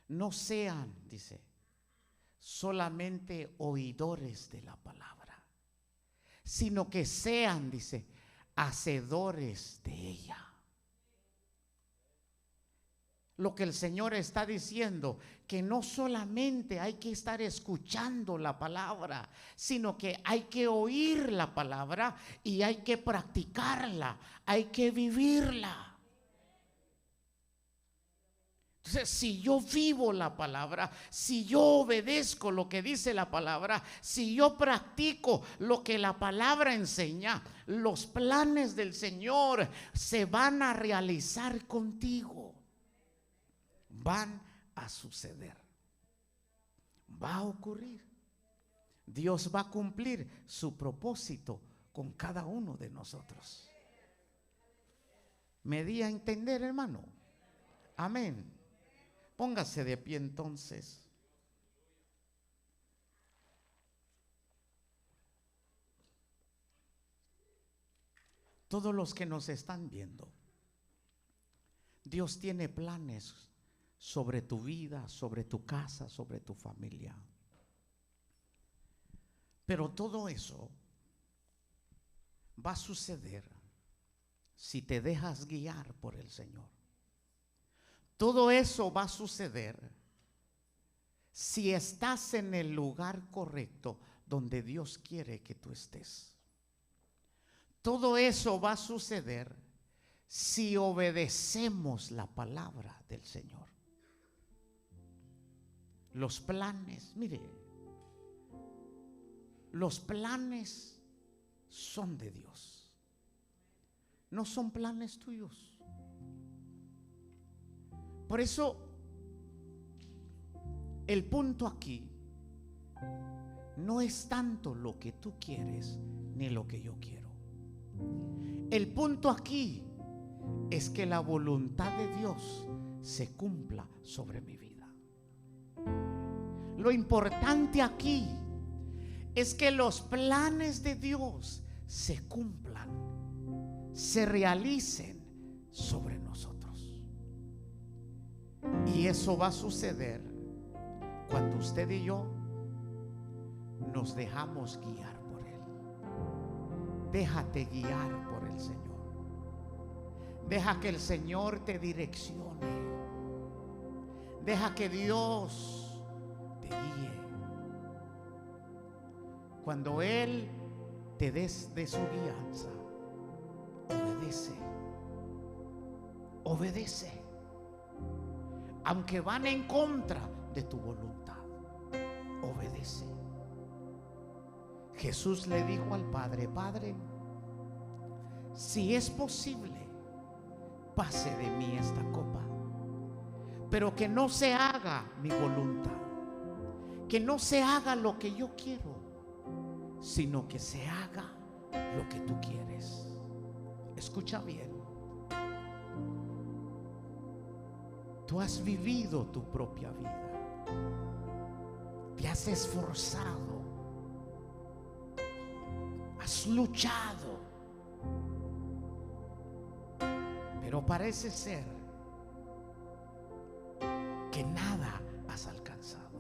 no sean, dice, solamente oidores de la palabra, sino que sean, dice, hacedores de ella. Lo que el Señor está diciendo, que no solamente hay que estar escuchando la palabra, sino que hay que oír la palabra y hay que practicarla, hay que vivirla. Entonces, si yo vivo la palabra, si yo obedezco lo que dice la palabra, si yo practico lo que la palabra enseña, los planes del Señor se van a realizar contigo. Van a suceder. Va a ocurrir. Dios va a cumplir su propósito con cada uno de nosotros. ¿Me di a entender, hermano? Amén. Póngase de pie entonces. Todos los que nos están viendo, Dios tiene planes sobre tu vida, sobre tu casa, sobre tu familia. Pero todo eso va a suceder si te dejas guiar por el Señor. Todo eso va a suceder si estás en el lugar correcto donde Dios quiere que tú estés. Todo eso va a suceder si obedecemos la palabra del Señor. Los planes, mire, los planes son de Dios, no son planes tuyos. Por eso el punto aquí no es tanto lo que tú quieres ni lo que yo quiero. El punto aquí es que la voluntad de Dios se cumpla sobre mi vida. Lo importante aquí es que los planes de Dios se cumplan, se realicen sobre nosotros. Y eso va a suceder cuando usted y yo nos dejamos guiar por Él. Déjate guiar por el Señor. Deja que el Señor te direccione. Deja que Dios te guíe. Cuando Él te des de su guianza, obedece. Obedece. Aunque van en contra de tu voluntad, obedece. Jesús le dijo al Padre: Padre, si es posible, pase de mí esta copa, pero que no se haga mi voluntad, que no se haga lo que yo quiero, sino que se haga lo que tú quieres. Escucha bien. Tú has vivido tu propia vida, te has esforzado, has luchado, pero parece ser que nada has alcanzado,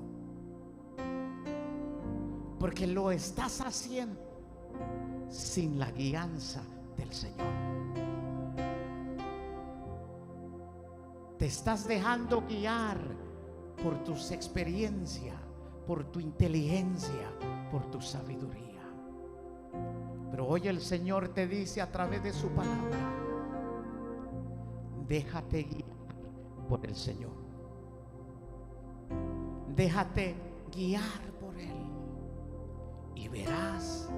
porque lo estás haciendo sin la guianza del Señor. Te estás dejando guiar por tus experiencias, por tu inteligencia, por tu sabiduría. Pero hoy el Señor te dice a través de su palabra: déjate guiar por el Señor. Déjate guiar por Él y verás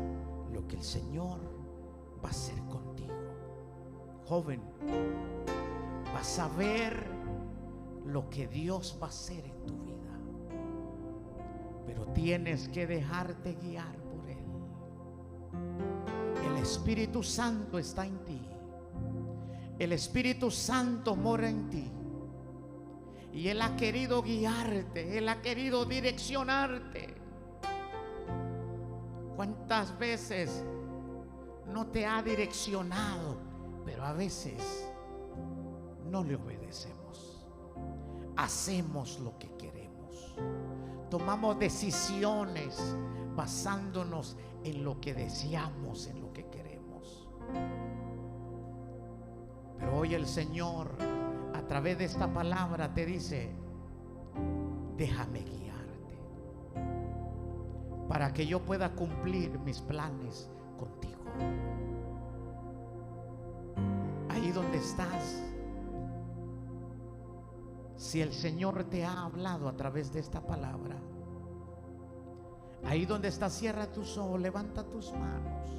lo que el Señor va a hacer contigo. Joven, vas a ver lo que Dios va a hacer en tu vida, pero tienes que dejarte guiar por Él. El Espíritu Santo está en ti. El Espíritu Santo mora en ti. Y Él ha querido guiarte, Él ha querido direccionarte. ¿Cuántas veces no te ha direccionado? Pero a veces no le obedecemos. Hacemos lo que queremos. Tomamos decisiones basándonos en lo que deseamos, en lo que queremos. Pero hoy el Señor, a través de esta palabra, te dice: déjame guiarte para que yo pueda cumplir mis planes contigo. Ahí donde estás, si el Señor te ha hablado a través de esta palabra, ahí donde estás, cierra tus ojos, levanta tus manos.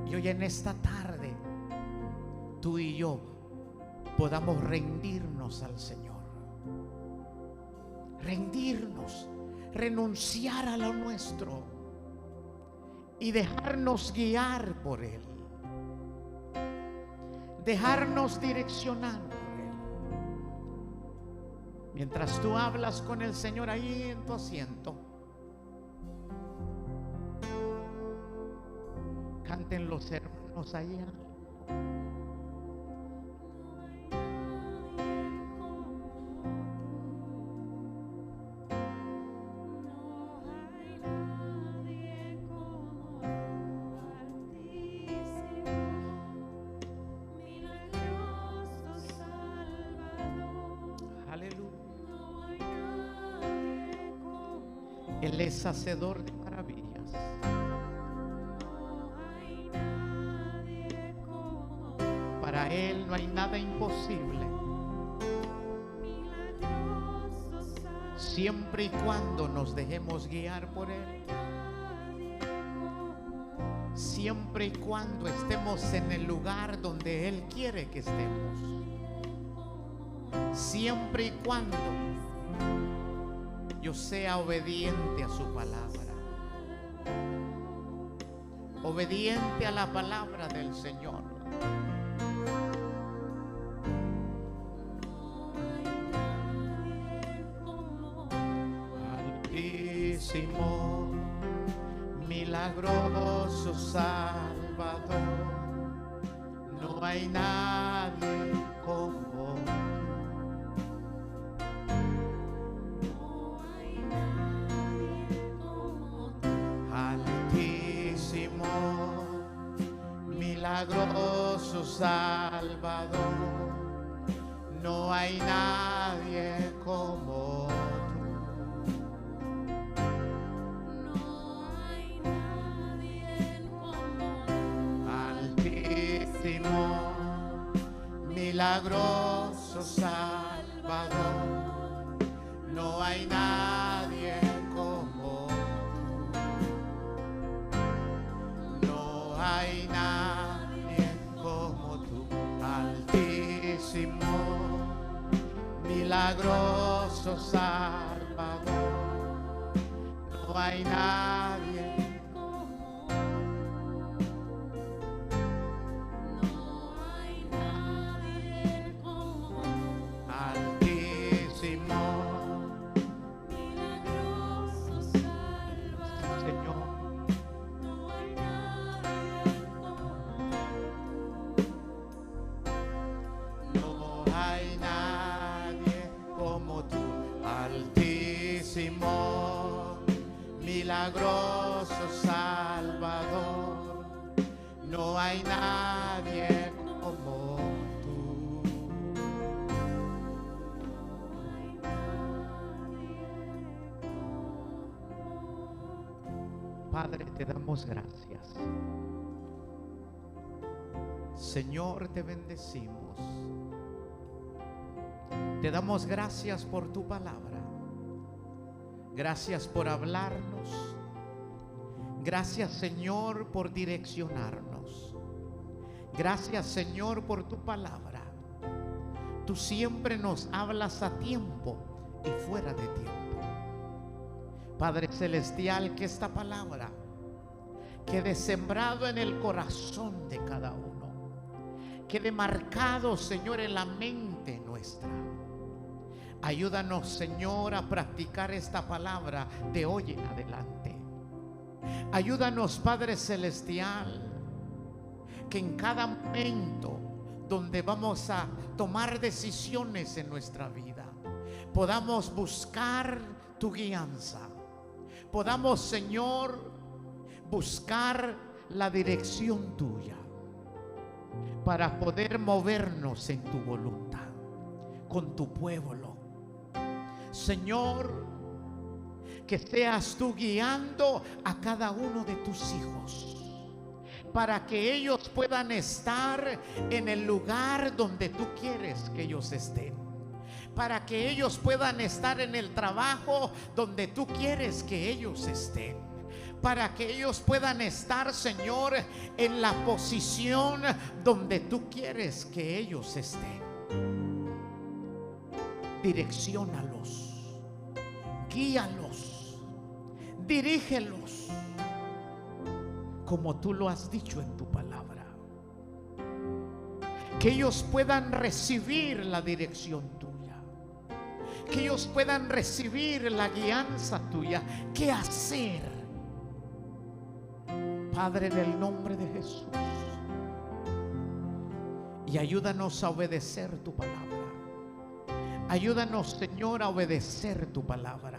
Y hoy en esta tarde, tú y yo podamos rendirnos al Señor. Rendirnos, renunciar a lo nuestro y dejarnos guiar por Él. Dejarnos direccionar por Él. Mientras tú hablas con el Señor ahí en tu asiento, canten los hermanos allá. Él es hacedor de maravillas. Para Él no hay nada imposible. Siempre y cuando nos dejemos guiar por Él. Siempre y cuando estemos en el lugar donde Él quiere que estemos. Siempre y cuando yo sea obediente a su palabra, obediente a la palabra del Señor. Altísimo, milagroso Salvador, No hay nadie como tú. No hay nadie como tú. Altísimo, milagroso Salvador, no hay nadie como tú. No hay nadie como tú. Altísimo, milagroso Salvador, no hay nadie como tú. No hay nadie como tú. Altísimo, milagroso Salvador, no hay nadie. Altísimo, Milagroso Salvador, Señor, no hay nadie no hay nadie como tú. Altísimo, milagroso Salvador, no hay nadie como tú. Padre, te damos gracias. Señor, te bendecimos. Te damos gracias por tu palabra. Gracias por hablarnos. Gracias, Señor, por direccionarnos. Gracias, Señor, por tu palabra. Tú siempre nos hablas a tiempo y fuera de tiempo. Padre celestial, que esta palabra quede sembrado en el corazón de cada uno, quede marcado, Señor, en la mente nuestra. Ayúdanos, Señor, a practicar esta palabra de hoy en adelante. Ayúdanos, Padre celestial, que en cada momento donde vamos a tomar decisiones en nuestra vida, podamos buscar tu guianza. Podamos, Señor, buscar la dirección tuya para poder movernos en tu voluntad, con tu pueblo. Señor, que seas tú guiando a cada uno de tus hijos, para que ellos puedan estar en el lugar donde tú quieres que ellos estén, para que ellos puedan estar en el trabajo donde tú quieres que ellos estén, para que ellos puedan estar, Señor, en la posición donde tú quieres que ellos estén. Direcciónalos, guíalos, dirígelos como tú lo has dicho en tu palabra. Que ellos puedan recibir la dirección tuya, que ellos puedan recibir la guianza tuya. ¿Qué hacer? Padre, en el nombre de Jesús, y ayúdanos a obedecer tu palabra. Ayúdanos, Señor, a obedecer tu palabra.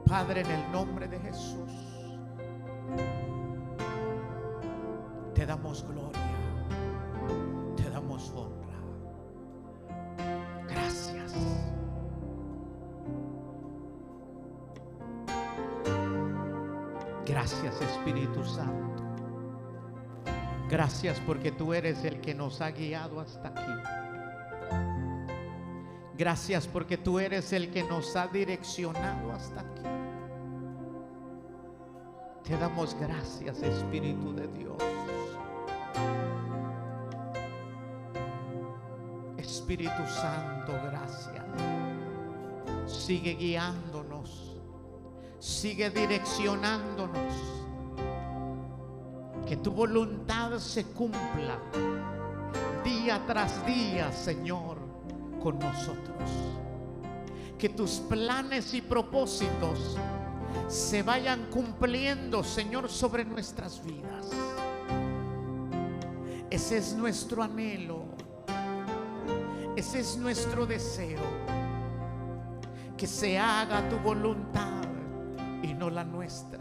Padre, en el nombre de Jesús, te damos gloria, te damos honra. Gracias. Gracias, Espíritu Santo. Gracias porque tú eres el que nos ha guiado hasta aquí. Gracias porque tú eres el que nos ha direccionado hasta aquí. Te damos gracias, Espíritu de Dios. Espíritu Santo, gracias. Sigue guiándonos, sigue direccionándonos. Que tu voluntad se cumpla día tras día, Señor, con nosotros. Que tus planes y propósitos se vayan cumpliendo, Señor, sobre nuestras vidas. Ese es nuestro anhelo. Ese es nuestro deseo. Que se haga tu voluntad y no la nuestra.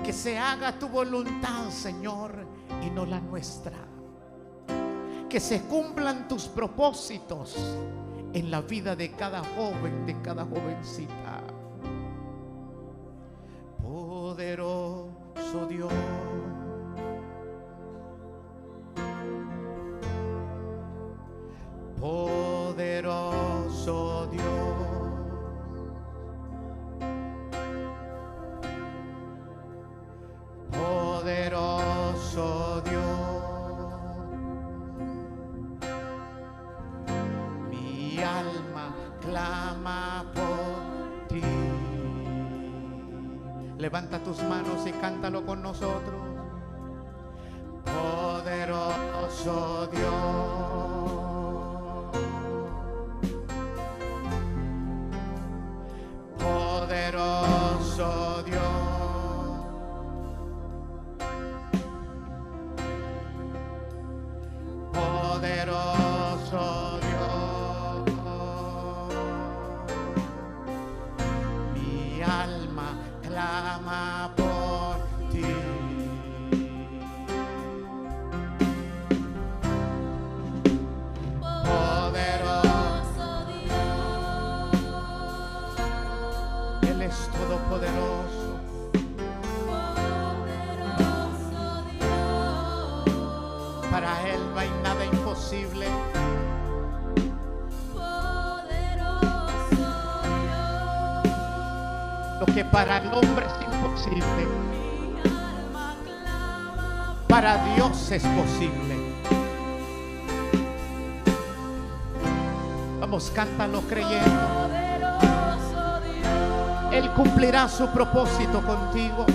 Que se haga tu voluntad, Señor, y no la nuestra. Que se cumplan tus propósitos en la vida de cada joven, de cada jovencita. Poderoso Dios, poderoso Dios, poderoso Dios, mi alma clama por ti. Levanta tus manos y cántalo con nosotros. Poderoso Dios, poderoso Dios, poderoso Dios, mi alma clama por ti. Poderoso Dios, Él es todopoderoso. poderoso Dios, Para Él no hay nada imposible. poderoso Dios, Lo que para el hombre es imposible, mi alma clama para Dios es posible. Vamos, cántalo creyendo. poderoso Dios, Él cumplirá su propósito contigo.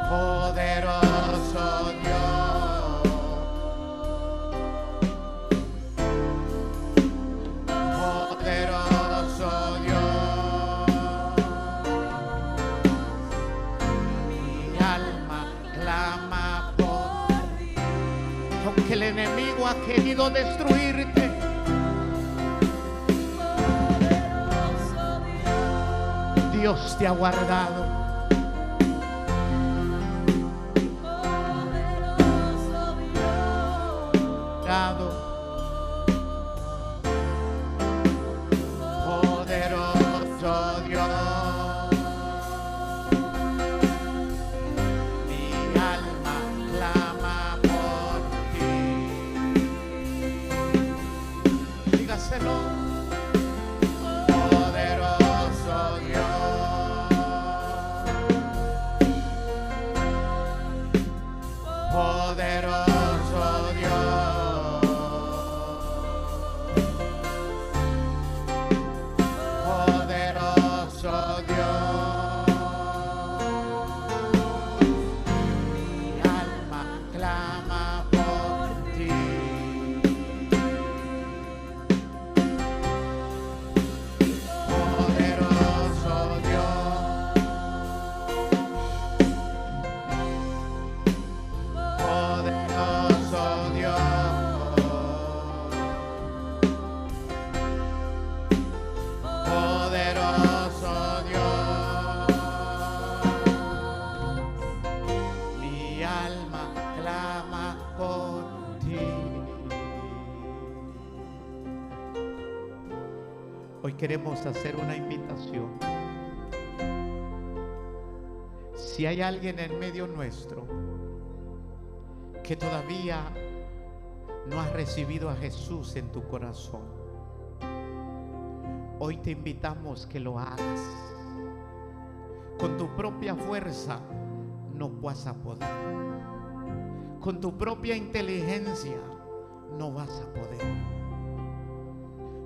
Poderoso Dios, poderoso Dios, mi alma clama por ti. Aunque el enemigo ha querido destruirte, poderoso Dios, Dios te ha guardado. poderoso Dios, Guardado. Poderoso Dios, mi alma clama por ti. Dígaselo. Poderoso Dios, poderoso Dios, poderoso Dios, mi alma clama por ti. Poderoso Dios, poderoso Dios, poderoso Dios, mi alma clama por ti. Hoy queremos hacer una invitación. Si hay alguien en medio nuestro que todavía no has recibido a Jesús en tu corazón, hoy te invitamos que lo hagas. Con tu propia fuerza no vas a poder. Con tu propia inteligencia no vas a poder.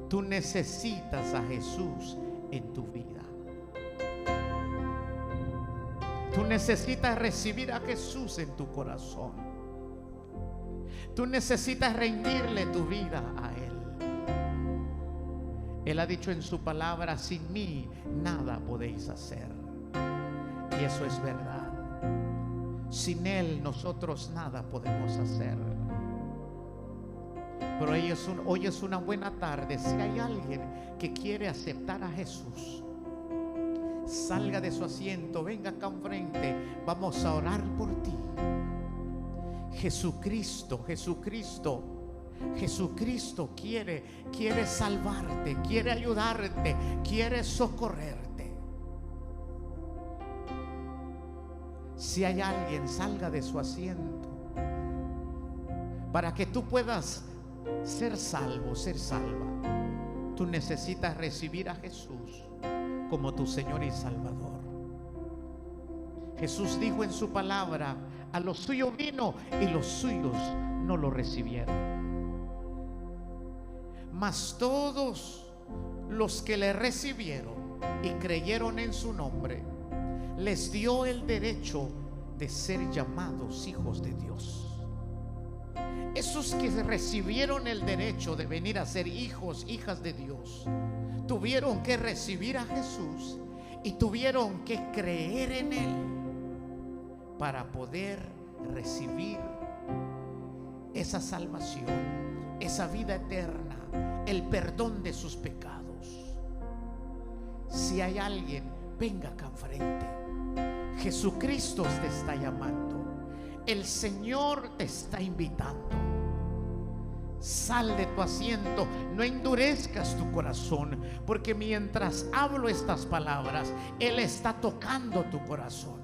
Tú necesitas a Jesús en tu vida. Tú necesitas recibir a Jesús en tu corazón. Tú necesitas rendirle tu vida a Él. Él ha dicho en su palabra: sin mí nada podéis hacer. Y eso es verdad. Sin Él nosotros nada podemos hacer. Pero hoy es una buena tarde. Si hay alguien que quiere aceptar a Jesús, salga de su asiento, venga acá enfrente. Vamos a orar por ti. Jesucristo quiere salvarte, quiere ayudarte, quiere socorrerte. Si hay alguien, salga de su asiento para que tú puedas ser salvo, ser salva. Tú necesitas recibir a Jesús como tu Señor y Salvador. Jesús dijo en su palabra: a los suyos vino y los suyos no lo recibieron. Mas todos los que le recibieron y creyeron en su nombre, les dio el derecho de ser llamados hijos de Dios. Esos que recibieron el derecho de venir a ser hijos, hijas de Dios, tuvieron que recibir a Jesús y tuvieron que creer en Él para poder recibir esa salvación, esa vida eterna, el perdón de sus pecados. Si hay alguien, venga acá enfrente. Jesucristo te está llamando. El Señor te está invitando. Sal de tu asiento, no endurezcas tu corazón, porque mientras hablo estas palabras, Él está tocando tu corazón.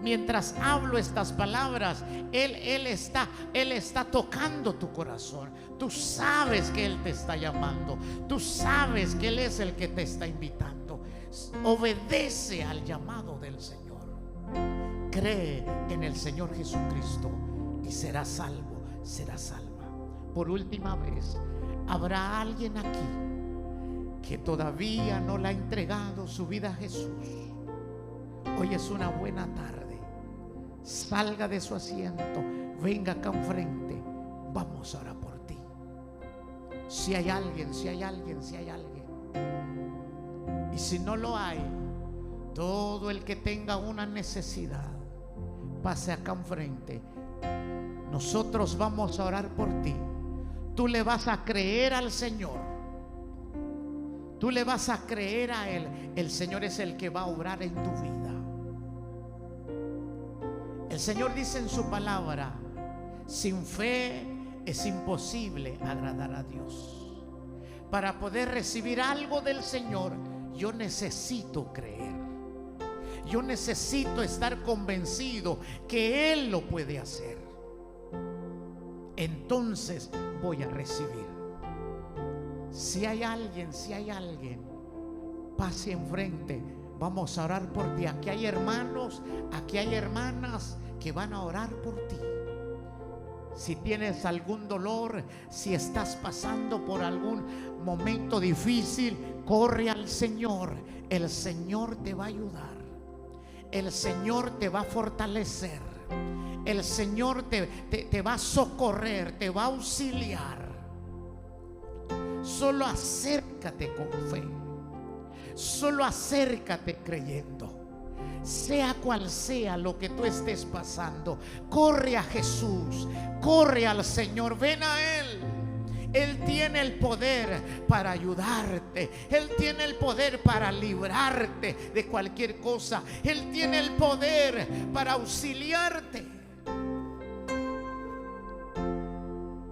Mientras hablo estas palabras, Él está tocando tu corazón. Tú sabes que Él te está llamando. Tú sabes que Él es el que te está invitando. Obedece al llamado del Señor. Cree en el Señor Jesucristo y serás salvo, serás salva. Por última vez, ¿habrá alguien aquí que todavía no le ha entregado su vida a Jesús? Hoy es una buena tarde. Salga de su asiento, venga acá enfrente. Vamos a orar por ti. Si hay alguien, si hay alguien, si hay alguien. Y si no lo hay, todo el que tenga una necesidad, pase acá enfrente. Nosotros vamos a orar por ti. Tú le vas a creer al Señor. Tú le vas a creer a Él. El Señor es el que va a obrar en tu vida. El Señor dice en su palabra: sin fe es imposible agradar a Dios. Para poder recibir algo del Señor, yo necesito creer. Yo necesito estar convencido que Él lo puede hacer. Entonces voy a recibir. Si hay alguien, pase enfrente. Vamos a orar por ti. Aquí hay hermanos, aquí hay hermanas que van a orar por ti. Si tienes algún dolor, si estás pasando por algún momento difícil, corre al Señor. El Señor te va a ayudar. El Señor te va a fortalecer. El Señor te va a socorrer, te va a auxiliar. Solo acércate con fe. Solo acércate creyendo. Sea cual sea lo que tú estés pasando, corre a Jesús, corre al Señor, ven a Él. Él tiene el poder para ayudarte. Él tiene el poder para librarte de cualquier cosa. Él tiene el poder para auxiliarte.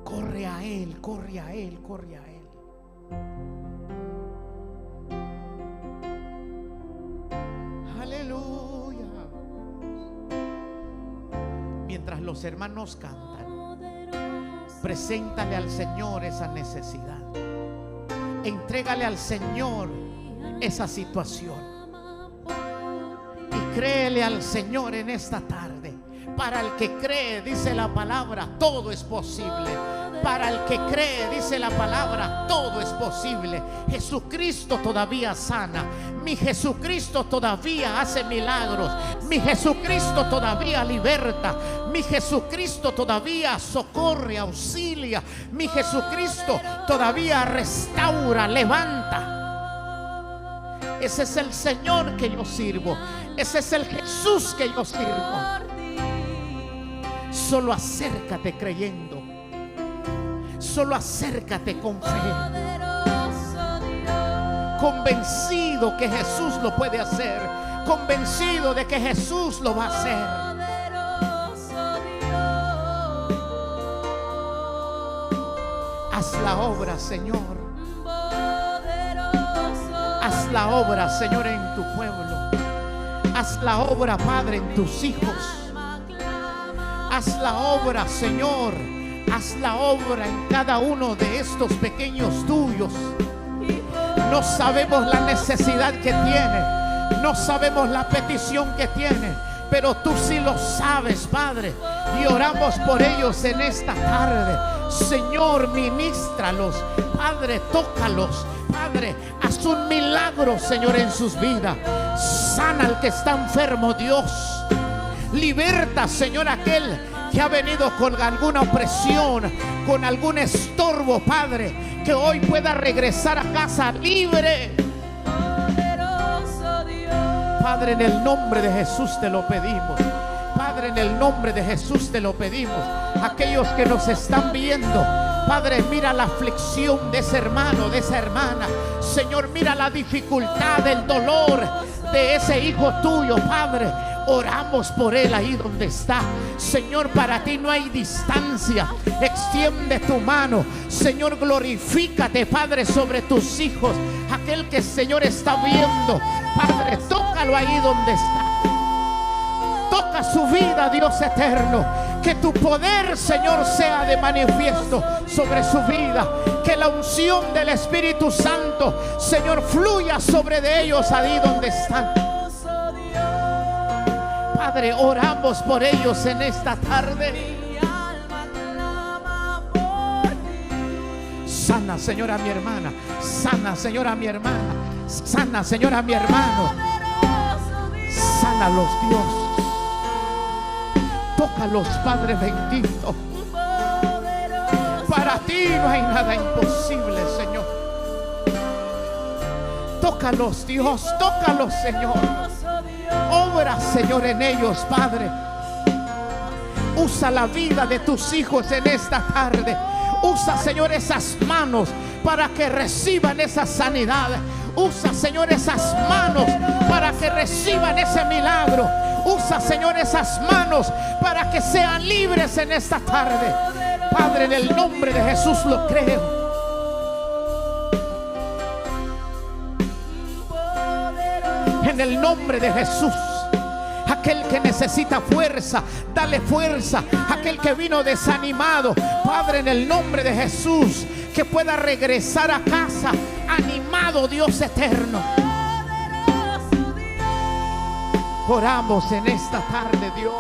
Corre a Él, corre a Él, corre a Él. Aleluya. Mientras los hermanos cantan, preséntale al Señor esa necesidad. Entrégale al Señor esa situación. Y créele al Señor en esta tarde. Para el que cree, dice la palabra, todo es posible. Para el que cree, dice la palabra, todo es posible. Jesucristo todavía sana. Mi Jesucristo todavía hace milagros. Mi Jesucristo todavía liberta. Mi Jesucristo todavía socorre, auxilia. Mi Jesucristo todavía restaura, levanta. Ese es el Señor que yo sirvo. Ese es el Jesús que yo sirvo. Solo acércate creyendo. Solo acércate con fe, convencido que Jesús lo puede hacer, convencido de que Jesús lo va a hacer. Haz la obra, Señor. Haz la obra, Señor, en tu pueblo. Haz la obra, Padre, en tus hijos. Haz la obra, Señor. Haz la obra en cada uno de estos pequeños tuyos. No sabemos la necesidad que tiene, no sabemos la petición que tiene, pero tú sí lo sabes, Padre, y oramos por ellos en esta tarde. Señor, ministralos, Padre, tócalos, Padre, haz un milagro, Señor, en sus vidas. Sana al que está enfermo, Dios. Liberta, Señor, aquel que ha venido con alguna opresión, con algún estorbo, Padre, que hoy pueda regresar a casa libre. Padre, en el nombre de Jesús te lo pedimos. Padre, en el nombre de Jesús te lo pedimos. Aquellos que nos están viendo, Padre, mira la aflicción de ese hermano, de esa hermana. Señor, mira la dificultad, el dolor de ese hijo tuyo, Padre. Oramos por él ahí donde está. Señor, para ti no hay distancia. Extiende tu mano. Señor, glorifícate, Padre, sobre tus hijos. Aquel que, Señor, está viendo, Padre, tócalo ahí donde está. Toca su vida, Dios eterno. Que tu poder, Señor, sea de manifiesto sobre su vida. Que la unción del Espíritu Santo, Señor, fluya sobre de ellos ahí donde están. Padre, oramos por ellos en esta tarde. Sana, Señor, a mi hermana. Sana, Señor, a mi hermana. Sana, Señor, a mi hermano. Sánalos, Dios. Tócalos, Padre bendito. Para ti no hay nada imposible, Señor. Tócalos, Dios. Tócalos, Señor. Obra, Señor, en ellos, Padre. Usa la vida de tus hijos en esta tarde. Usa, Señor, esas manos para que reciban esa sanidad. Usa, Señor, esas manos para que reciban ese milagro. Usa, Señor, esas manos para que sean libres en esta tarde. Padre, en el nombre de Jesús lo creo. En el nombre de Jesús. Aquel que necesita fuerza, dale fuerza. Aquel que vino desanimado, Padre, en el nombre de Jesús, que pueda regresar a casa animado, Dios eterno. Oramos en esta tarde, Dios.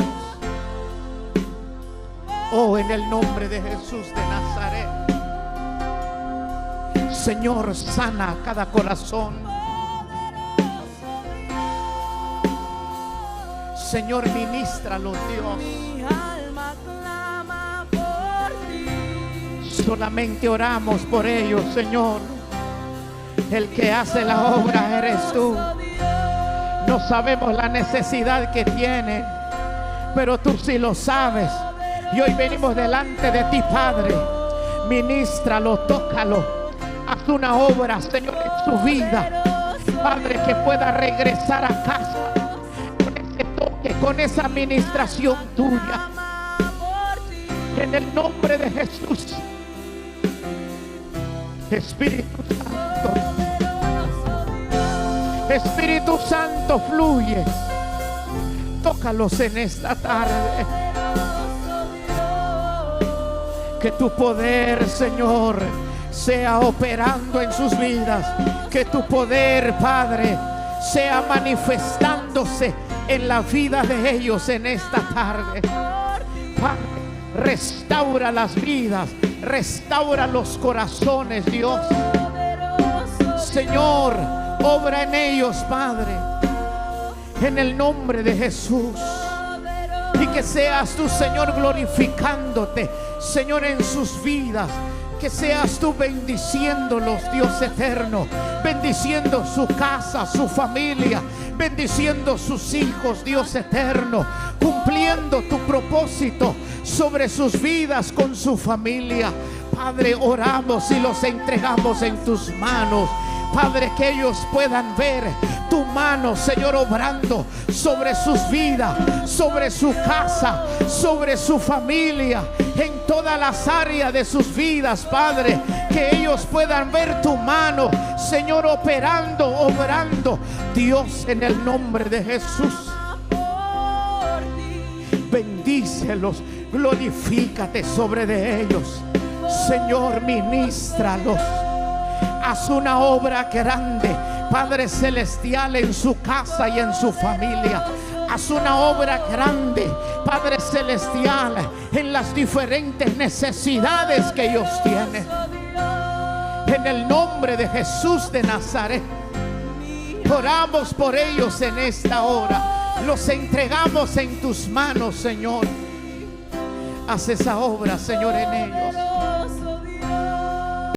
Oh, en el nombre de Jesús de Nazaret. Señor, sana cada corazón. Señor, ministralo, Dios. Mi alma clama por ti. Solamente oramos por ellos, Señor. El que hace la obra eres tú. No sabemos la necesidad que tienen, pero tú sí lo sabes. Y hoy venimos delante de ti, Padre. Ministralo, tócalo. Haz una obra, Señor, en su vida. Padre, que pueda regresar a casa con esa administración tuya, en el nombre de Jesús. Espíritu Santo, Espíritu Santo, fluye. Tócalos en esta tarde. Que tu poder, Señor, sea operando en sus vidas. Que tu poder, Padre, sea manifestándose en la vida de ellos en esta tarde. Padre, restaura las vidas, restaura los corazones, Dios. Señor, obra en ellos, Padre, en el nombre de Jesús. Y que seas tú, Señor, glorificándote, Señor, en sus vidas. Que seas tú bendiciéndolos, Dios eterno, bendiciendo su casa, su familia, bendiciendo sus hijos, Dios eterno, cumpliendo tu propósito sobre sus vidas con su familia. Padre, oramos y los entregamos en tus manos. Padre, que ellos puedan ver tu mano, Señor, obrando sobre sus vidas, sobre su casa, sobre su familia, en todas las áreas de sus vidas, Padre. Que ellos puedan ver tu mano, Señor, obrando, Dios, en el nombre de Jesús. Bendícelos, glorifícate sobre de ellos, Señor, ministralos. Haz una obra grande, Padre celestial, en su casa y en su familia. Haz una obra grande, Padre celestial, en las diferentes necesidades que ellos tienen. En el nombre de Jesús de Nazaret, oramos por ellos en esta hora. Los entregamos en tus manos, Señor. Haz esa obra, Señor, en ellos.